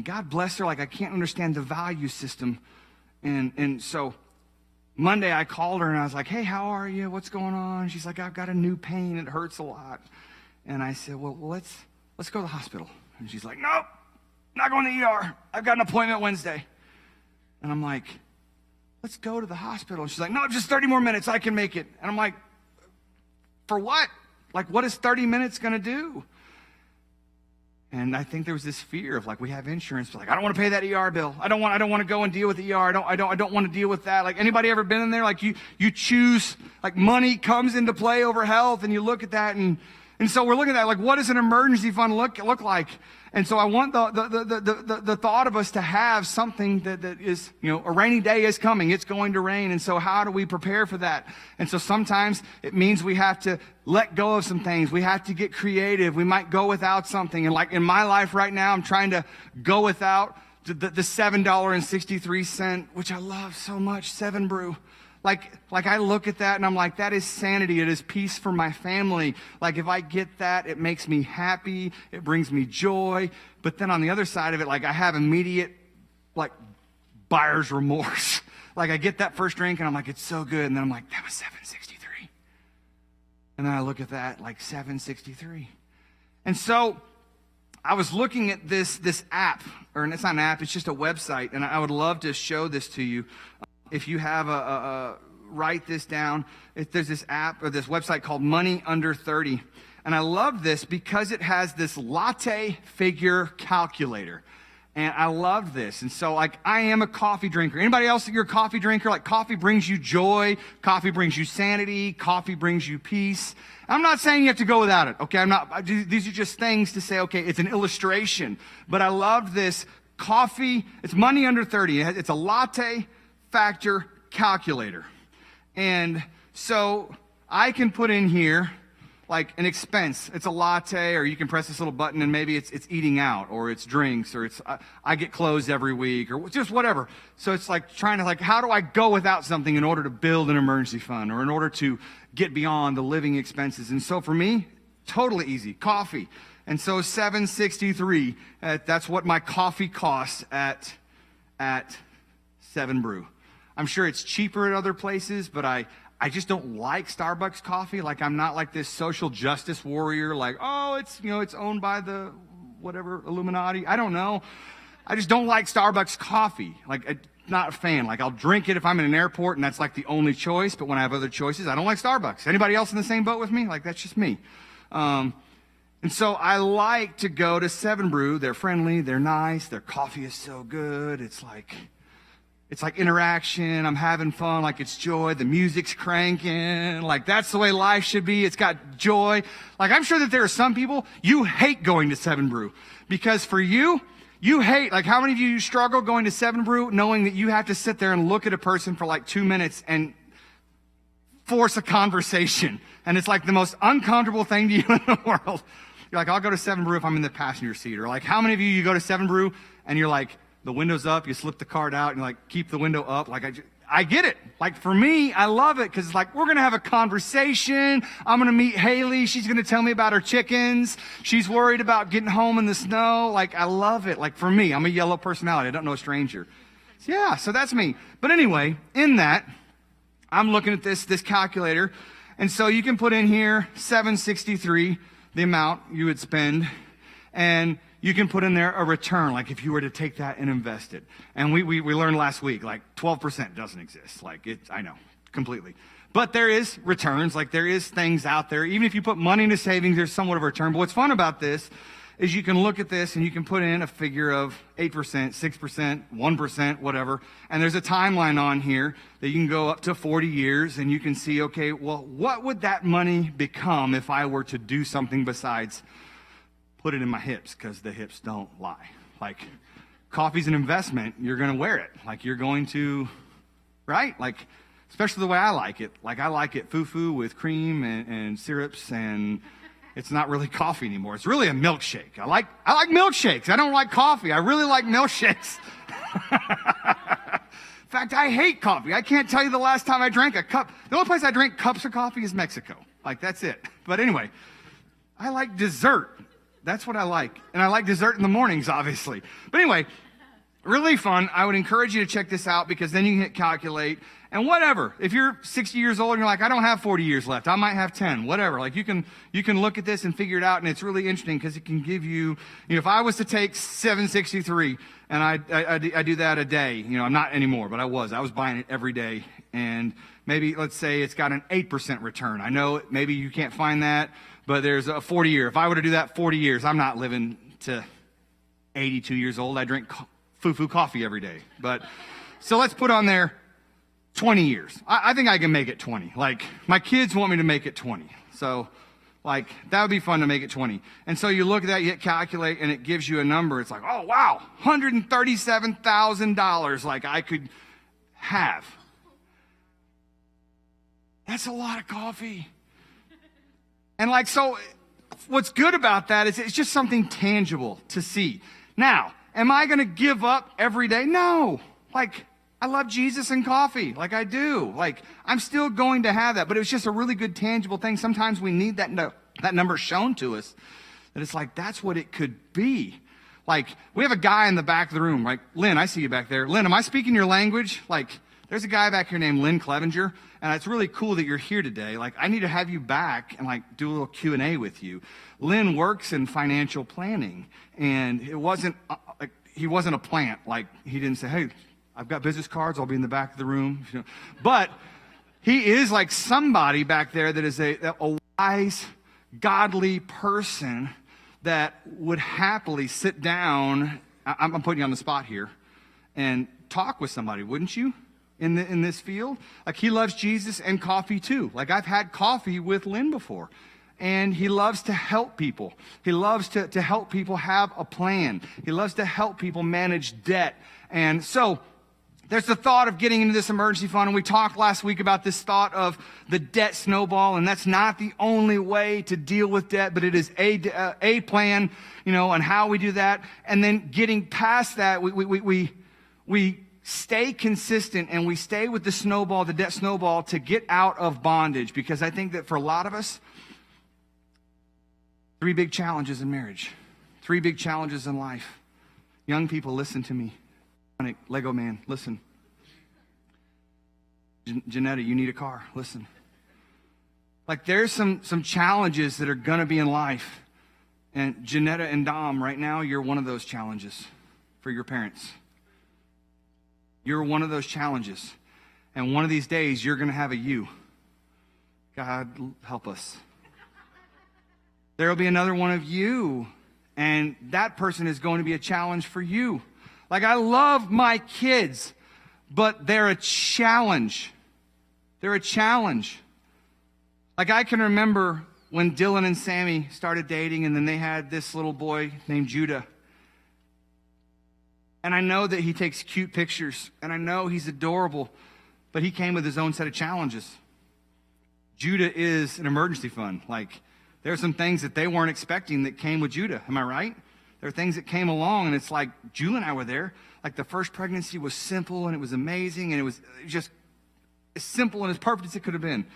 God bless her, like, I can't understand the value system. And so Monday I called her and I was like, hey, how are you? What's going on? She's like, I've got a new pain. It hurts a lot. And I said, well, let's go to the hospital. And she's like, nope, not going to the ER. I've got an appointment Wednesday. And I'm like, let's go to the hospital. And she's like, no, just 30 more minutes. I can make it. And I'm like, for what? Like, what is 30 minutes going to do? And I think there was this fear of, like, we have insurance, but, like, I don't want to pay that ER bill. I don't want to go and deal with the ER. I don't want to deal with that. Like, anybody ever been in there? Like, you choose, like, money comes into play over health, and you look at that, and so we're looking at that, like, what does an emergency fund look like? And so I want the thought of us to have something that is, a rainy day is coming. It's going to rain. And so how do we prepare for that? And so sometimes it means we have to let go of some things. We have to get creative. We might go without something. And, like, in my life right now, I'm trying to go without the $7.63, which I love so much, 7 Brew. Like I look at that and I'm like, that is sanity. It is peace for my family. Like, if I get that, it makes me happy. It brings me joy. But then on the other side of it, like, I have immediate, like, buyer's remorse. Like, I get that first drink and I'm like, it's so good. And then I'm like, that was $7.63. And then I look at that, like, $7.63. And so I was looking at this app, or it's not an app, it's just a website. And I would love to show this to you. If you have write this down. There's this app or this website called Money Under 30. And I love this because it has this latte figure calculator. And I love this. And so, like, I am a coffee drinker. Anybody else that you're a coffee drinker? Like, coffee brings you joy. Coffee brings you sanity. Coffee brings you peace. I'm not saying you have to go without it. Okay, these are just things to say, okay, it's an illustration. But I love this coffee. It's Money Under 30. It's a latte factor calculator. And so I can put in here like an expense. It's a latte, or you can press this little button and maybe it's eating out, or it's drinks, or it's I get clothes every week, or just whatever. So it's like trying to, like, how do I go without something in order to build an emergency fund, or in order to get beyond the living expenses? And so for me, totally easy. Coffee. And so $7.63, that's what my coffee costs at 7 Brew. I'm sure it's cheaper at other places, but I I just don't like Starbucks coffee. Like, I'm not like this social justice warrior, like, oh, it's owned by the whatever Illuminati. I don't know. I just don't like Starbucks coffee. Like, I'm not a fan. Like, I'll drink it if I'm in an airport and that's like the only choice. But when I have other choices, I don't like Starbucks. Anybody else in the same boat with me? Like, that's just me. And so I like to go to Seven Brew. They're friendly. They're nice. Their coffee is so good. It's like interaction. I'm having fun. Like, it's joy. The music's cranking. Like, that's the way life should be. It's got joy. Like, I'm sure that there are some people, you hate going to Seven Brew because for you hate, like, how many of you struggle going to Seven Brew knowing that you have to sit there and look at a person for like 2 minutes and force a conversation? And it's like the most uncomfortable thing to you in the world. You're like, I'll go to Seven Brew if I'm in the passenger seat. Or like, how many of you go to Seven Brew and you're like, the window's up, you slip the card out and you're like, keep the window up. Like, I get it. Like, for me, I love it because it's like, we're going to have a conversation. I'm going to meet Haley. She's going to tell me about her chickens. She's worried about getting home in the snow. Like, I love it. Like, for me, I'm a yellow personality. I don't know a stranger. Yeah, so that's me. But anyway, in that, I'm looking at this calculator. And so you can put in here $7.63, the amount you would spend. And you can put in there a return, like if you were to take that and invest it. And we learned last week, like 12% doesn't exist. Like, I know, completely. But there is returns, like there is things out there. Even if you put money into savings, there's somewhat of a return. But what's fun about this is you can look at this and you can put in a figure of 8%, 6%, 1%, whatever. And there's a timeline on here that you can go up to 40 years and you can see, okay, well, what would that money become if I were to do something besides put it in my hips, because the hips don't lie. Like, coffee's an investment. You're going to wear it. Like, you're going to, right? Like, especially the way I like it. Like, I like it foo-foo with cream and syrups, and it's not really coffee anymore. It's really a milkshake. I like milkshakes. I don't like coffee. I really like milkshakes. In fact, I hate coffee. I can't tell you the last time I drank a cup. The only place I drink cups of coffee is Mexico. Like, that's it. But anyway, I like dessert. That's what I like. And I like dessert in the mornings, obviously. But anyway, really fun. I would encourage you to check this out because then you can hit calculate. And whatever, if you're 60 years old and you're like, I don't have 40 years left, I might have 10, whatever. Like, you can look at this and figure it out, and it's really interesting because it can give you, if I was to take 763 and I do that a day, I'm not anymore, but I was buying it every day. And maybe, let's say it's got an 8% return. I know maybe you can't find that. But there's a 40 year. If I were to do that 40 years, I'm not living to 82 years old. I drink foo-foo coffee every day. But so let's put on there 20 years. I think I can make it 20. Like, my kids want me to make it 20. So, like, that would be fun to make it 20. And so you look at that, you hit calculate, and it gives you a number. It's like, oh, wow, $137,000 like I could have. That's a lot of coffee. And like, so what's good about that is it's just something tangible to see. Now, am I going to give up every day? No. Like, I love Jesus and coffee. Like, I do. Like, I'm still going to have that. But it was just a really good tangible thing. Sometimes we need that number shown to us. That it's like, that's what it could be. Like, we have a guy in the back of the room, right? Lynn, I see you back there. Lynn, am I speaking your language? Like, there's a guy back here named Lynn Clevenger, and it's really cool that you're here today. Like, I need to have you back and like do a little Q&A with you. Lynn works in financial planning, and it wasn't he wasn't a plant. Like, he didn't say, hey, I've got business cards, I'll be in the back of the room. But he is like somebody back there that is a wise, godly person that would happily sit down. I'm putting you on the spot here and talk with somebody, wouldn't you? In this field. Like, he loves Jesus and coffee too. Like, I've had coffee with Lynn before. And he loves to help people. He loves to help people have a plan. He loves to help people manage debt. And so there's the thought of getting into this emergency fund. And we talked last week about this thought of the debt snowball. And that's not the only way to deal with debt, but it is a plan, on how we do that. And then getting past that, we stay consistent and we stay with the debt snowball to get out of bondage. Because I think that for a lot of us, 3 big challenges in marriage, 3 big challenges in life. Young people, listen to me. Lego man, listen. Janetta, you need a car. Listen. Like, there's some challenges that are going to be in life. And Janetta and Dom, right now, you're one of those challenges for your parents. You're one of those challenges. And one of these days, you're going to have a you. God, help us. There will be another one of you. And that person is going to be a challenge for you. Like, I love my kids, but they're a challenge. They're a challenge. Like, I can remember when Dylan and Sammy started dating, and then they had this little boy named Judah. And I know that he takes cute pictures, and I know he's adorable, but he came with his own set of challenges. Judah is an emergency fund. Like, there are some things that they weren't expecting that came with Judah. Am I right? There are things that came along, and it's like, Julie and I were there. Like, the first pregnancy was simple, and it was amazing, and it was just as simple and as perfect as it could have been.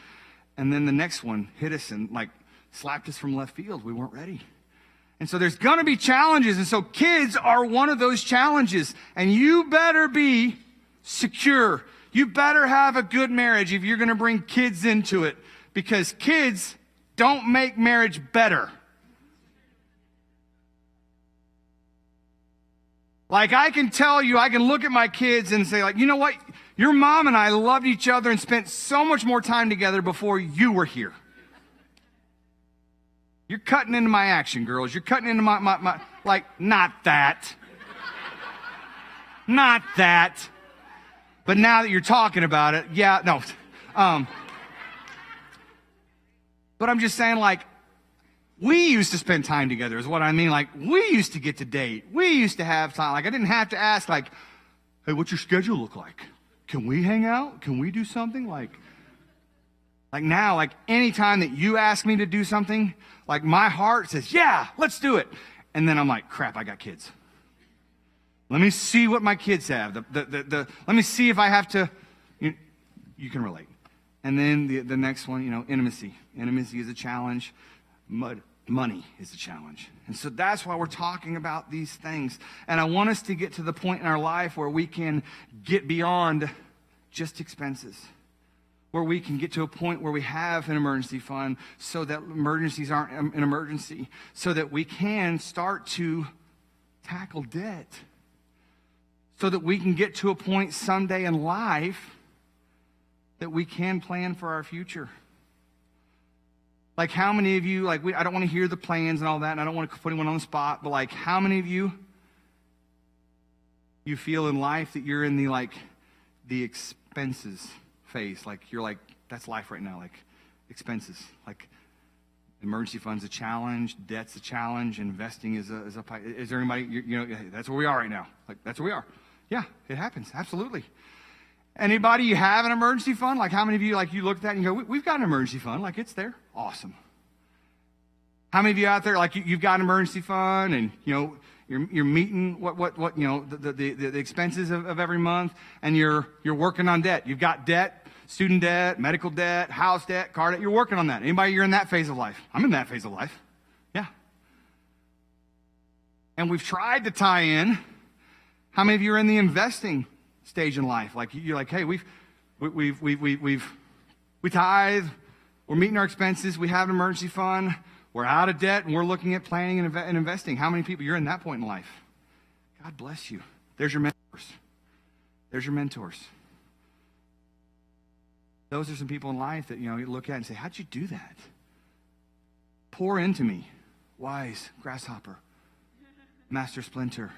And then the next one hit us and, like, slapped us from left field. We weren't ready. And so there's going to be challenges. And so kids are one of those challenges. And you better be secure. You better have a good marriage if you're going to bring kids into it. Because kids don't make marriage better. Like, I can tell you, I can look at my kids and say, like, you know what? Your mom and I loved each other and spent so much more time together before you were here. You're cutting into my action, girls. You're cutting into my like, not that. Not that. But now that you're talking about it, yeah, no. But I'm just saying, like, we used to spend time together is what I mean. Like, we used to get to date. We used to have time. Like, I didn't have to ask, like, hey, what's your schedule look like? Can we hang out? Can we do something? Like now, like, anytime that you ask me to do something, like, my heart says, yeah, let's do it. And then I'm like, crap, I got kids. Let me see what my kids have. Let me see if I have to, you can relate. And then the next one, intimacy. Intimacy is a challenge. Money is a challenge. And so that's why we're talking about these things. And I want us to get to the point in our life where we can get beyond just expenses. Where we can get to a point where we have an emergency fund so that emergencies aren't an emergency. So that we can start to tackle debt. So that we can get to a point someday in life that we can plan for our future. Like, how many of you, like, I don't want to hear the plans and all that, and I don't want to put anyone on the spot, but, like, how many of you feel in life that you're in the expenses phase? Like, you're like, that's life right now, like, expenses. Like, emergency fund's a challenge, debt's a challenge, investing is there anybody, that's where we are right now. Like, that's where we are. Yeah, it happens, absolutely. Anybody, you have an emergency fund? Like, how many of you, like, you look at that and you go, we've got an emergency fund. Like, it's there. Awesome. How many of you out there, like, you've got an emergency fund and, you're meeting the expenses of every month, and you're working on debt. You've got debt, student debt, medical debt, house debt, car debt. You're working on that. Anybody, you're in that phase of life? I'm in that phase of life. Yeah. And we've tried to tie in. How many of you are in the investing stage in life? Like, you're like, hey, we tithe, we're meeting our expenses, we have an emergency fund, we're out of debt, and we're looking at planning and investing. How many people, you're in that point in life? God bless you. There's your mentors. There's your mentors. Those are some people in life that, you look at and say, how'd you do that? Pour into me. Wise, grasshopper, Master Splinter,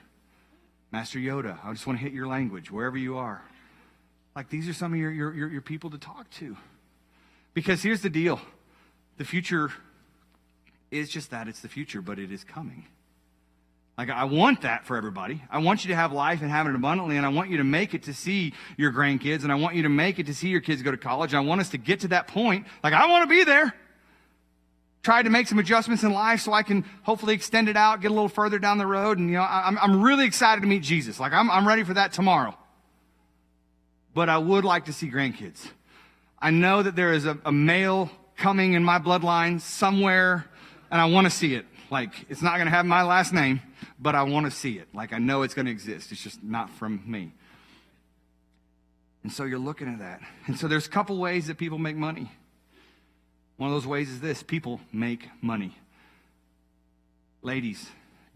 Master Yoda. I just want to hit your language wherever you are. Like, these are some of your people to talk to. Because here's the deal. The future is just that. It's the future, but it is coming. Like, I want that for everybody. I want you to have life and have it abundantly, and I want you to make it to see your grandkids, and I want you to make it to see your kids go to college. I want us to get to that point. Like, I want to be there. Tried to make some adjustments in life so I can hopefully extend it out, get a little further down the road. And, I'm really excited to meet Jesus. Like, I'm ready for that tomorrow. But I would like to see grandkids. I know that there is a male coming in my bloodline somewhere, and I want to see it. Like, it's not going to have my last name, but I want to see it. Like, I know it's going to exist. It's just not from me. And so you're looking at that. And so there's a couple ways that people make money. One of those ways is this: people make money. Ladies,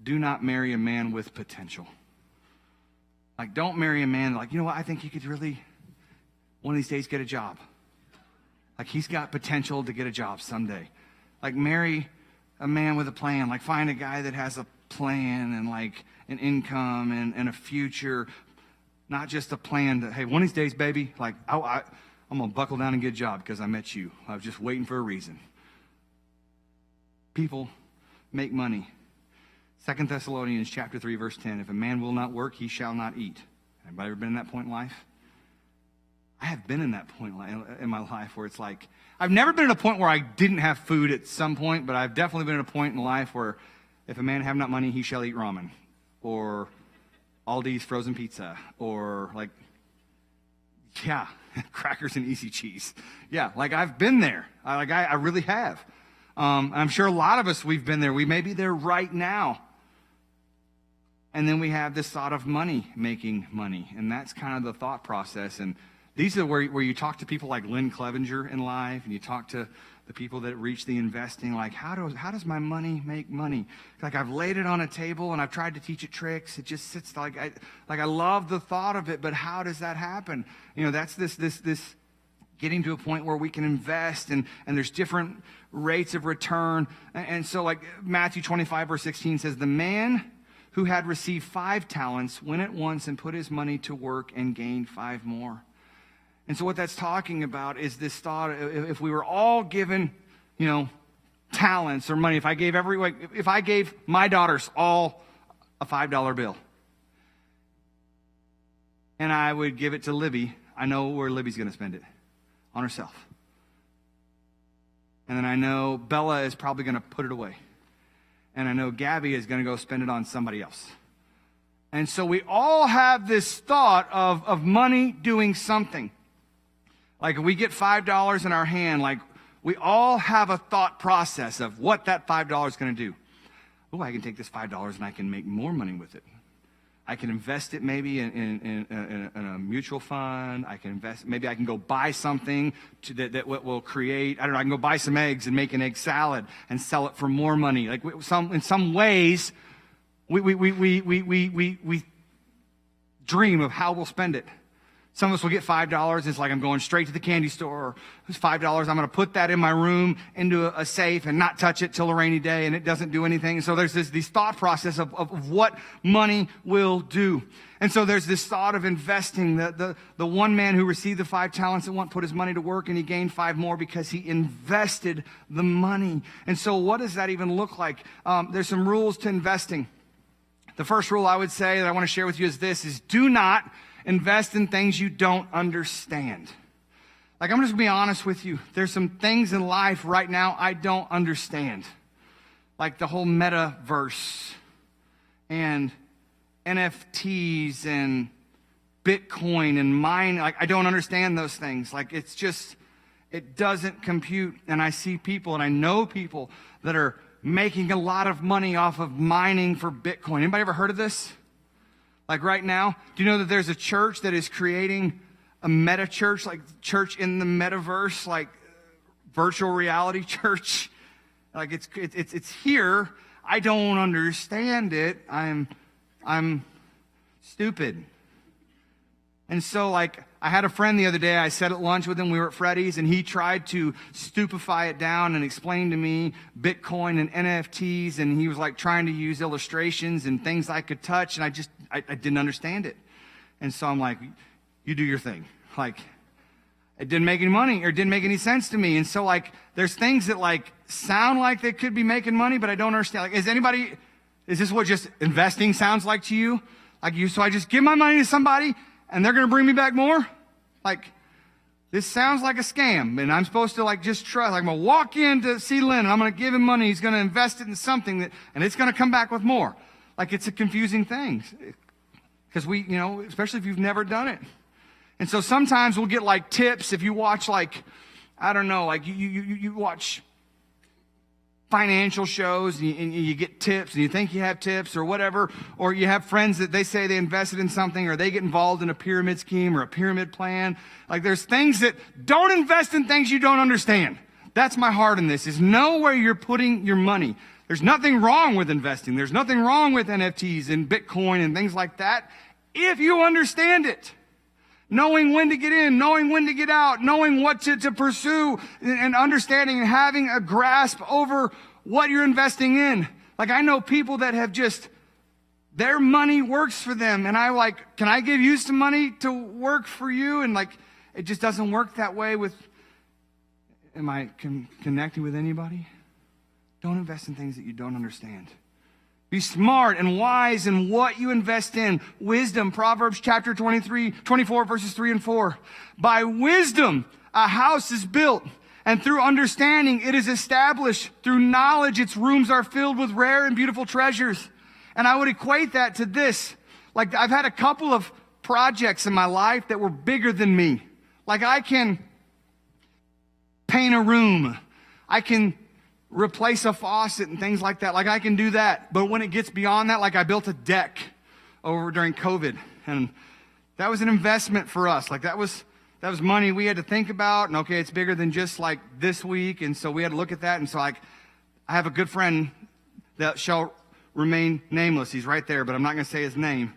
do not marry a man with potential. Like, don't marry a man like, you know what, I think he could really, one of these days, get a job. Like, he's got potential to get a job someday. Like, marry a man with a plan. Like, find a guy that has a plan and like an income and a future. Not just a plan that, hey, one of these days, baby, like, I'm going to buckle down and get a job because I met you. I was just waiting for a reason. People make money. 2 Thessalonians chapter 3, verse 10, if a man will not work, he shall not eat. Anybody ever been in that point in life? I have been in that point in my life where it's like, I've never been at a point where I didn't have food at some point, but I've definitely been at a point in life where if a man have not money, he shall eat ramen. Or Aldi's frozen pizza, or like, yeah, crackers and easy cheese. Yeah, like I've been there. I really have. I'm sure a lot of us, we've been there. We may be there right now. And then we have this thought of money making money. And that's kind of the thought process. And these are where you talk to people like Lynn Clevenger in life, and you talk to the people that reach the investing, like, how does my money make money? Like, I've laid it on a table and I've tried to teach it tricks. It just sits like I love the thought of it, but how does that happen? You know, that's this getting to a point where we can invest and there's different rates of return. And so like Matthew 25 verse 16 says, the man who had received 5 talents went at once and put his money to work and gained 5 more. And so what that's talking about is this thought, if we were all given, you know, talents or money, if I gave my daughters all a $5 bill, and I would give it to Libby, I know where Libby's going to spend it, on herself. And then I know Bella is probably going to put it away. And I know Gabby is going to go spend it on somebody else. And so we all have this thought of money doing something. Like, if we get $5 in our hand, like, we all have a thought process of what that $5 is going to do. Oh, I can take this $5 and I can make more money with it. I can invest it maybe in a mutual fund. I can invest, maybe I can go buy something that will create, I don't know, I can go buy some eggs and make an egg salad and sell it for more money. Like, in some ways, we dream of how we'll spend it. Some of us will get $5. It's like, I'm going straight to the candy store. It's $5. I'm going to put that in my room into a safe and not touch it till a rainy day, and it doesn't do anything. And so there's this thought process of what money will do. And so there's this thought of investing. The one man who received the 5 talents and put his money to work, and he gained 5 more because he invested the money. And so what does that even look like? There's some rules to investing. The first rule I would say that I want to share with you is this: is do not invest in things you don't understand. Like, I'm just going to be honest with you. There's some things in life right now I don't understand. Like the whole metaverse and NFTs and Bitcoin and mining. Like, I don't understand those things. Like, it's just, it doesn't compute. And I see people, and I know people that are making a lot of money off of mining for Bitcoin. Anybody ever heard of this? Like right now, do you know that there's a church that is creating a meta church, like church in the metaverse, like virtual reality church? Like it's here. I don't understand it. I'm stupid. And so, like, I had a friend the other day, I sat at lunch with him, we were at Freddy's, and he tried to stupefy it down and explain to me Bitcoin and NFTs, and he was like trying to use illustrations and things I could touch, and I didn't understand it. And so I'm like, you do your thing. Like, it didn't make any money, or it didn't make any sense to me. And so, like, there's things that, like, sound like they could be making money, but I don't understand. Like, is this what just investing sounds like to you? Like, so I just give my money to somebody, and they're going to bring me back more? Like, this sounds like a scam, and I'm supposed to, like, just trust. Like, I'm going to walk in to see Lynn, and I'm going to give him money. He's going to invest it in something, and it's going to come back with more. Like, it's a confusing thing. Because we, you know, especially if you've never done it. And so sometimes we'll get, like, tips if you watch, like, I don't know, like, you watch financial shows and you get tips and you think you have tips or whatever, or you have friends that they say they invested in something or they get involved in a pyramid scheme or a pyramid plan. Like there's things that don't invest in things you don't understand. That's my heart in this, is know where you're putting your money. There's nothing wrong with investing. There's nothing wrong with NFTs and Bitcoin and things like that if you understand it. Knowing when to get in, knowing when to get out, knowing what to pursue, and understanding and having a grasp over what you're investing in. Like I know people that have just, their money works for them. And can I give you some money to work for you? And it just doesn't work that way with, am I connecting with anybody? Don't invest in things that you don't understand. Be smart and wise in what you invest in. Wisdom, Proverbs chapter 24, verses 3 and 4. By wisdom, a house is built, and through understanding, it is established. Through knowledge, its rooms are filled with rare and beautiful treasures. And I would equate that to this. Like I've had a couple of projects in my life that were bigger than me. Like I can paint a room. I can replace a faucet and things like that. Like I can do that. But when it gets beyond that, like I built a deck over during COVID, and that was an investment for us. Like that was money we had to think about. And okay, it's bigger than just like this week. And so we had to look at that. And so I have a good friend that shall remain nameless. He's right there, but I'm not going to say his name.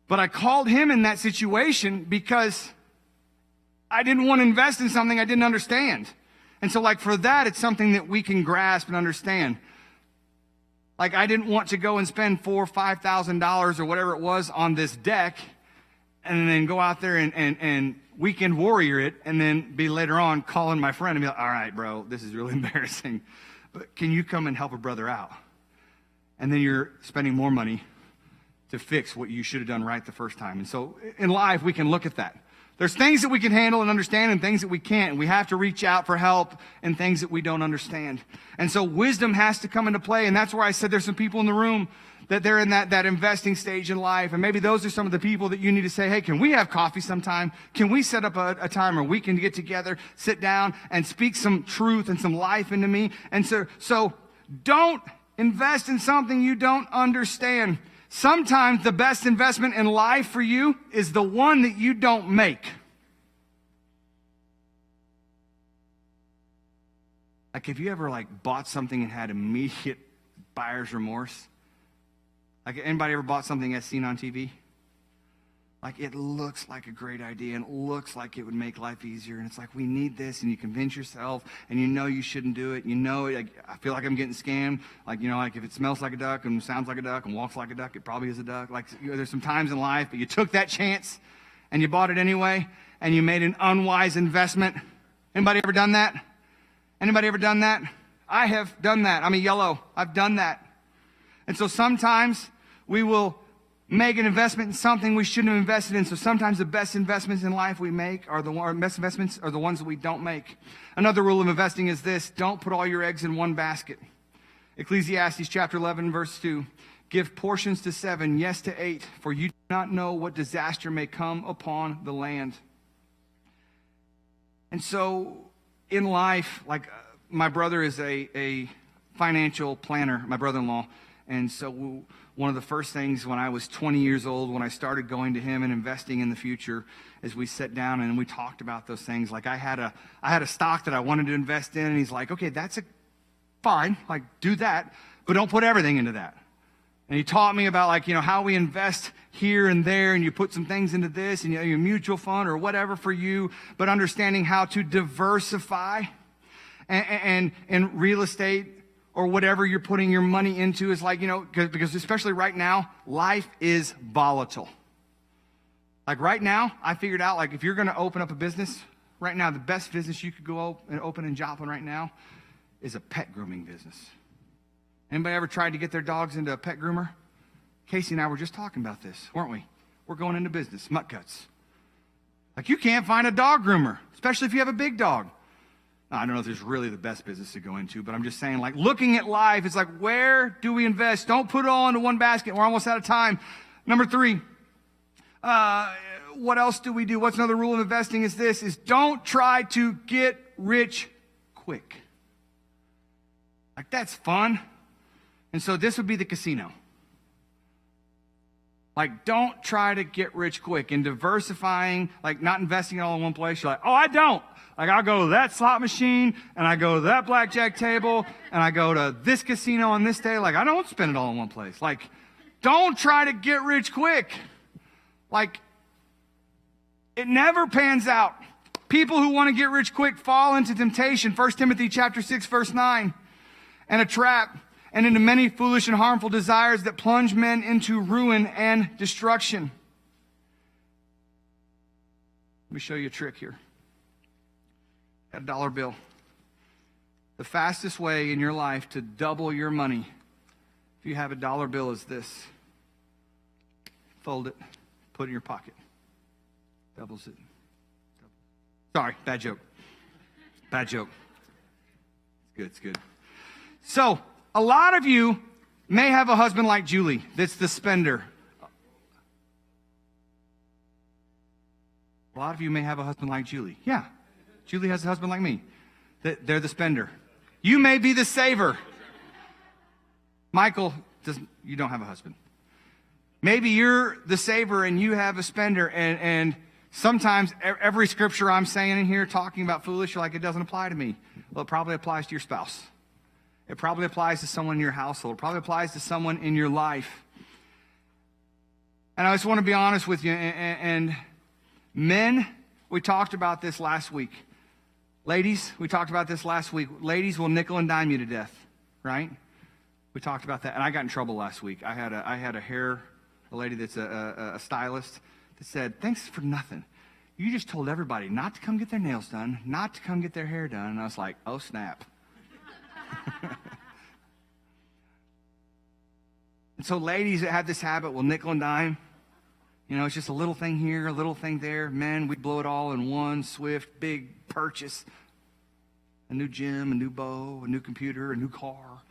But I called him in that situation because I didn't want to invest in something I didn't understand. And so for that, it's something that we can grasp and understand. Like I didn't want to go and spend $4,000 or $5,000 or whatever it was on this deck and then go out there and weekend warrior it and then be later on calling my friend and be like, all right, bro, this is really embarrassing, but can you come and help a brother out? And then you're spending more money to fix what you should have done right the first time. And so in life, we can look at that. There's things that we can handle and understand and things that we can't. And we have to reach out for help in things that we don't understand. And so wisdom has to come into play. And that's where I said there's some people in the room that they're in that investing stage in life. And maybe those are some of the people that you need to say, hey, can we have coffee sometime? Can we set up a time where we can get together, sit down and speak some truth and some life into me? And so don't invest in something you don't understand. Sometimes the best investment in life for you is the one that you don't make. Like, have you ever bought something and had immediate buyer's remorse? Like, anybody ever bought something as seen on TV? Like, it looks like a great idea and it looks like it would make life easier. And it's like, we need this. And you convince yourself and you know you shouldn't do it. You know, I feel like I'm getting scammed. Like, if it smells like a duck and sounds like a duck and walks like a duck, it probably is a duck. Like, there's some times in life, but you took that chance and you bought it anyway and you made an unwise investment. Anybody ever done that? Anybody ever done that? I have done that. I'm a yellow. I've done that. And so sometimes we will make an investment in something we shouldn't have invested in. So sometimes the best investments in life we make are the best investments are the ones that we don't make. Another rule of investing is this: don't put all your eggs in one basket. Ecclesiastes chapter 11, verse 2. Give portions to 7, yes to 8, for you do not know what disaster may come upon the land. And so in life, my brother is a financial planner, my brother-in-law. And so one of the first things when I was 20 years old, when I started going to him and investing in the future, is we sat down and we talked about those things. Like I had a stock that I wanted to invest in, and he's like, okay, that's fine, do that, but don't put everything into that. And he taught me about how we invest here and there, and you put some things into this and your mutual fund or whatever for you, but understanding how to diversify and real estate or whatever you're putting your money into is because especially right now, life is volatile. Like right now, I figured out if you're going to open up a business, right now, the best business you could go and open in Joplin right now is a pet grooming business. Anybody ever tried to get their dogs into a pet groomer? Casey and I were just talking about this, weren't we? We're going into business, mutt guts. You can't find a dog groomer, especially if you have a big dog. I don't know if there's really the best business to go into, but I'm just saying, looking at life, it's where do we invest? Don't put it all into one basket. We're almost out of time. Number 3, what else do we do? What's another rule of investing is don't try to get rich quick. Like, that's fun. And so this would be the casino. Like, don't try to get rich quick. In diversifying, like not investing it all in one place, you're like, oh, I don't. Like, I'll go to that slot machine, and I go to that blackjack table, and I go to this casino on this day. Like, I don't spend it all in one place. Like, don't try to get rich quick. Like, it never pans out. People who want to get rich quick fall into temptation. 1 Timothy chapter 6, verse 9. And a trap, and into many foolish and harmful desires that plunge men into ruin and destruction. Let me show you a trick here. Got a dollar bill. The fastest way in your life to double your money, if you have a dollar bill, is this. Fold it, put it in your pocket. Doubles it. Sorry, bad joke. Bad joke. It's good. So, a lot of you may have a husband like Julie that's the spender. A lot of you may have a husband like Julie. Yeah, Julie has a husband like me. They're the spender. You may be the saver. Michael, you don't have a husband. Maybe you're the saver and you have a spender, and sometimes every scripture I'm saying in here talking about foolish, you're like, it doesn't apply to me. Well, it probably applies to your spouse. It probably applies to someone in your household. It probably applies to someone in your life. And I just want to be honest with you. And men, we talked about this last week. Ladies, we talked about this last week. Ladies will nickel and dime you to death, right? We talked about that. And I got in trouble last week. I had a lady that's a stylist that said, thanks for nothing. You just told everybody not to come get their nails done, not to come get their hair done. And I was like, oh, snap. And so ladies that have this habit will nickel and dime. You know, it's just a little thing here, a little thing there. Men, we blow it all in one swift, big purchase. A new gym, a new bow, a new computer, a new car,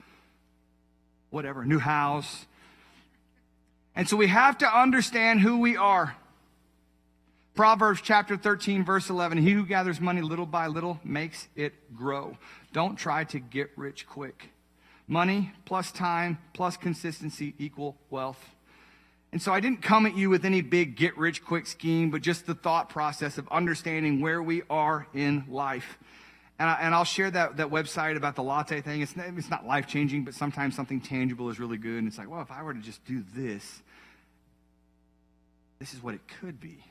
whatever, a new house. And so we have to understand who we are. Proverbs chapter 13, verse 11. He who gathers money little by little makes it grow. Don't try to get rich quick. Money plus time plus consistency equal wealth. And so I didn't come at you with any big get rich quick scheme, but just the thought process of understanding where we are in life. And I'll share that website about the latte thing. It's not life changing, but sometimes something tangible is really good. And it's like, well, if I were to just do this, this is what it could be.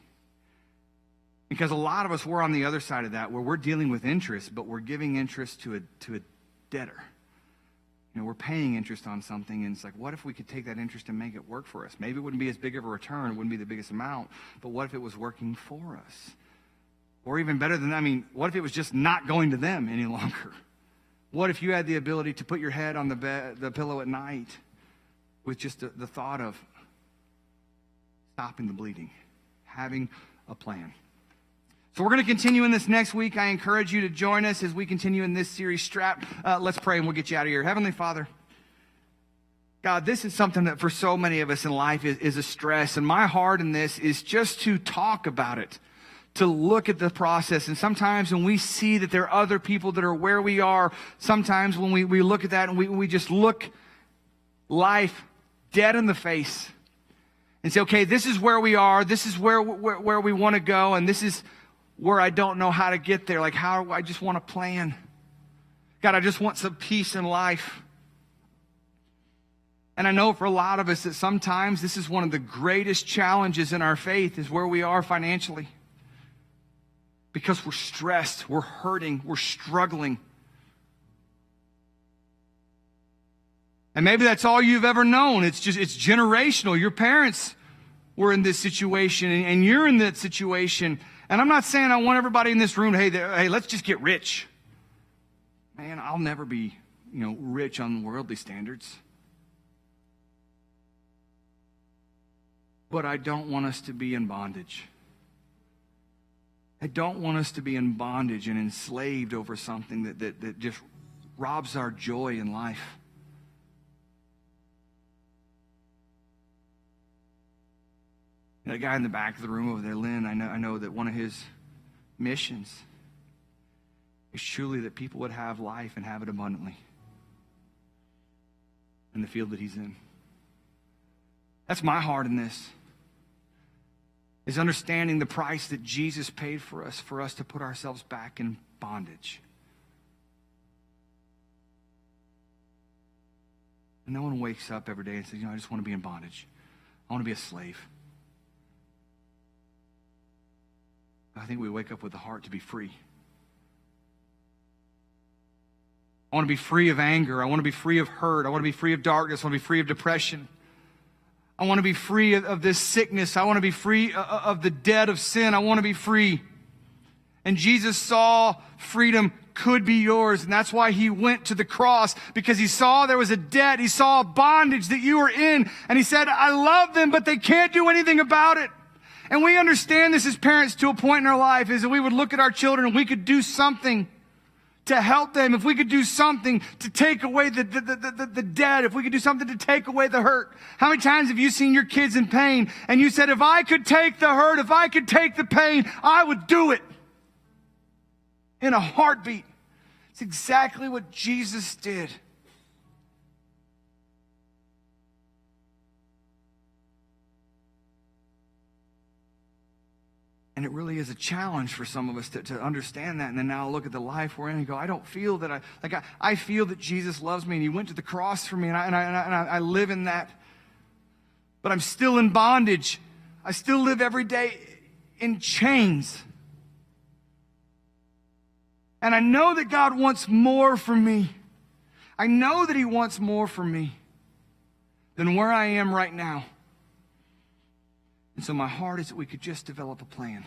Because a lot of us, we're on the other side of that, where we're dealing with interest, but we're giving interest to a debtor. You know, we're paying interest on something, and it's like, what if we could take that interest and make it work for us? Maybe it wouldn't be as big of a return, it wouldn't be the biggest amount, but what if it was working for us? Or even better than that, what if it was just not going to them any longer? What if you had the ability to put your head on the pillow at night with just the thought of stopping the bleeding, having a plan? So we're going to continue in this next week. I encourage you to join us as we continue in this series, Strap. Let's pray and we'll get you out of here. Heavenly Father, God, this is something that for so many of us in life is a stress. And my heart in this is just to talk about it, to look at the process. And sometimes when we see that there are other people that are where we are, sometimes when we look at that and we just look life dead in the face and say, okay, this is where we are. This is where we want to go. And this is where I don't know how to get there. Like, how I just want to plan. God, I just want some peace in life. And I know for a lot of us that sometimes this is one of the greatest challenges in our faith is where we are financially. Because we're stressed, we're hurting, we're struggling. And maybe that's all you've ever known. It's generational. Your parents were in this situation and you're in that situation. And I'm not saying I want everybody in this room to, hey, let's just get rich. Man, I'll never be, rich on worldly standards. But I don't want us to be in bondage. I don't want us to be in bondage and enslaved over something that just robs our joy in life. That guy in the back of the room over there, Lynn, I know that one of his missions is truly that people would have life and have it abundantly. in the field that he's in. That's my heart in this, is understanding the price that Jesus paid for us to put ourselves back in bondage. And no one wakes up every day and says, I just want to be in bondage. I want to be a slave. I think we wake up with the heart to be free. I want to be free of anger. I want to be free of hurt. I want to be free of darkness. I want to be free of depression. I want to be free of this sickness. I want to be free of the debt of sin. I want to be free. And Jesus saw freedom could be yours. And that's why he went to the cross, because he saw there was a debt. He saw a bondage that you were in. And he said, I love them, but they can't do anything about it. And we understand this as parents to a point in our life, is that we would look at our children and we could do something to help them, if we could do something to take away the debt, if we could do something to take away the hurt. How many times have you seen your kids in pain and you said, if I could take the hurt, if I could take the pain, I would do it in a heartbeat? It's exactly what Jesus did. And it really is a challenge for some of us to understand that. And then now look at the life we're in and go, I don't feel that I feel that Jesus loves me and he went to the cross for me and I live in that. But I'm still in bondage. I still live every day in chains. And I know that God wants more for me. I know that he wants more for me than where I am right now. And so my heart is that we could just develop a plan.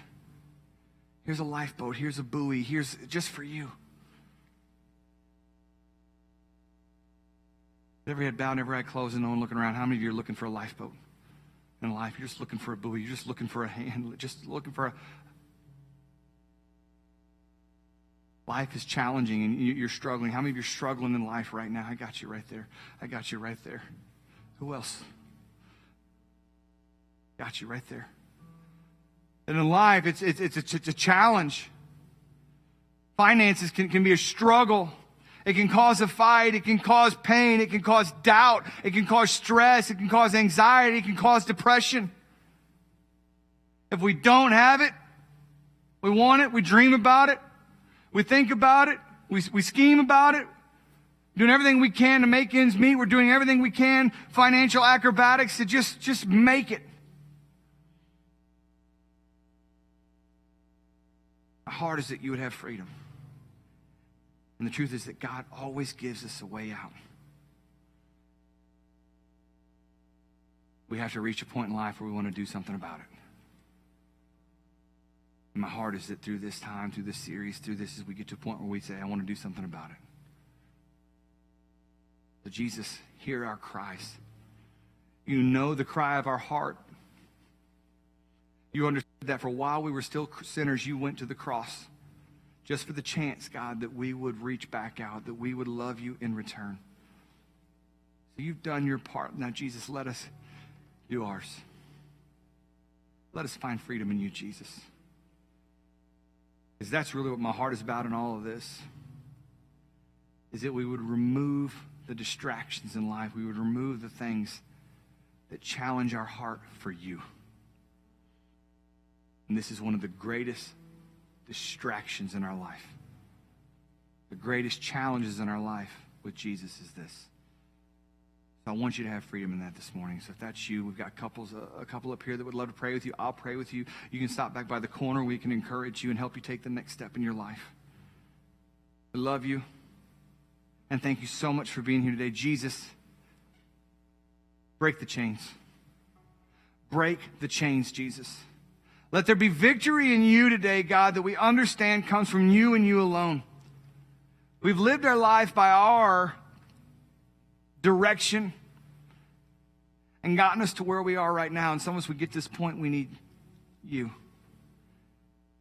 Here's a lifeboat. Here's a buoy. Here's just for you. Every head bowed, every eye closed, and no one looking around. How many of you are looking for a lifeboat in life? You're just looking for a buoy. You're just looking for a hand. Just looking for a... Life is challenging and you're struggling. How many of you are struggling in life right now? I got you right there. I got you right there. Who else? Got you right there. And in life, it's a challenge. Finances can be a struggle. It can cause a fight. It can cause pain. It can cause doubt. It can cause stress. It can cause anxiety. It can cause depression. If we don't have it, we want it, we dream about it, we think about it, we scheme about it, doing everything we can to make ends meet. We're doing everything we can, financial acrobatics, to just make it. My heart is that you would have freedom. And the truth is that God always gives us a way out. We have to reach a point in life where we want to do something about it. And my heart is that through this time, through this series, through this, as we get to a point where we say, I want to do something about it. So Jesus, hear our cries. You know the cry of our heart. You understood that for while we were still sinners, you went to the cross just for the chance, God, that we would reach back out, that we would love you in return. So you've done your part. Now, Jesus, let us do ours. Let us find freedom in you, Jesus. Because that's really what my heart is about in all of this, is that we would remove the distractions in life. We would remove the things that challenge our heart for you. And this is one of the greatest distractions in our life. The greatest challenges in our life with Jesus is this. So I want you to have freedom in that this morning. So if that's you, we've got a couple up here that would love to pray with you. I'll pray with you. You can stop back by the corner. We can encourage you and help you take the next step in your life. I love you. And thank you so much for being here today. Jesus, break the chains. Break the chains, Jesus. Let there be victory in you today, God, that we understand comes from you and you alone. We've lived our life by our direction and gotten us to where we are right now. And some of us, we get to this point, we need you.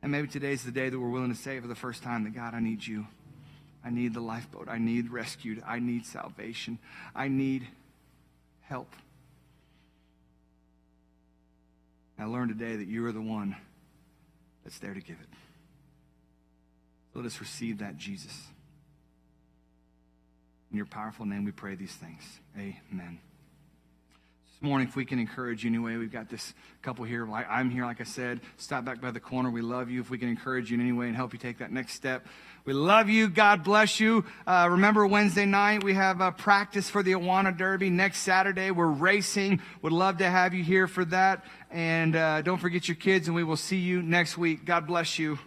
And maybe today's the day that we're willing to say for the first time that, God, I need you. I need the lifeboat. I need rescued. I need salvation. I need help. I learned today that you are the one that's there to give it. Let us receive that, Jesus. In your powerful name we pray these things. Amen. This morning, if we can encourage you anyway, we've got this couple here. I'm here, like I said. Stop back by the corner. We love you. If we can encourage you in any way and help you take that next step, we love you. God bless you. Remember, Wednesday night, we have a practice for the Awana Derby. Next Saturday, we're racing. Would love to have you here for that. And don't forget your kids, and we will see you next week. God bless you.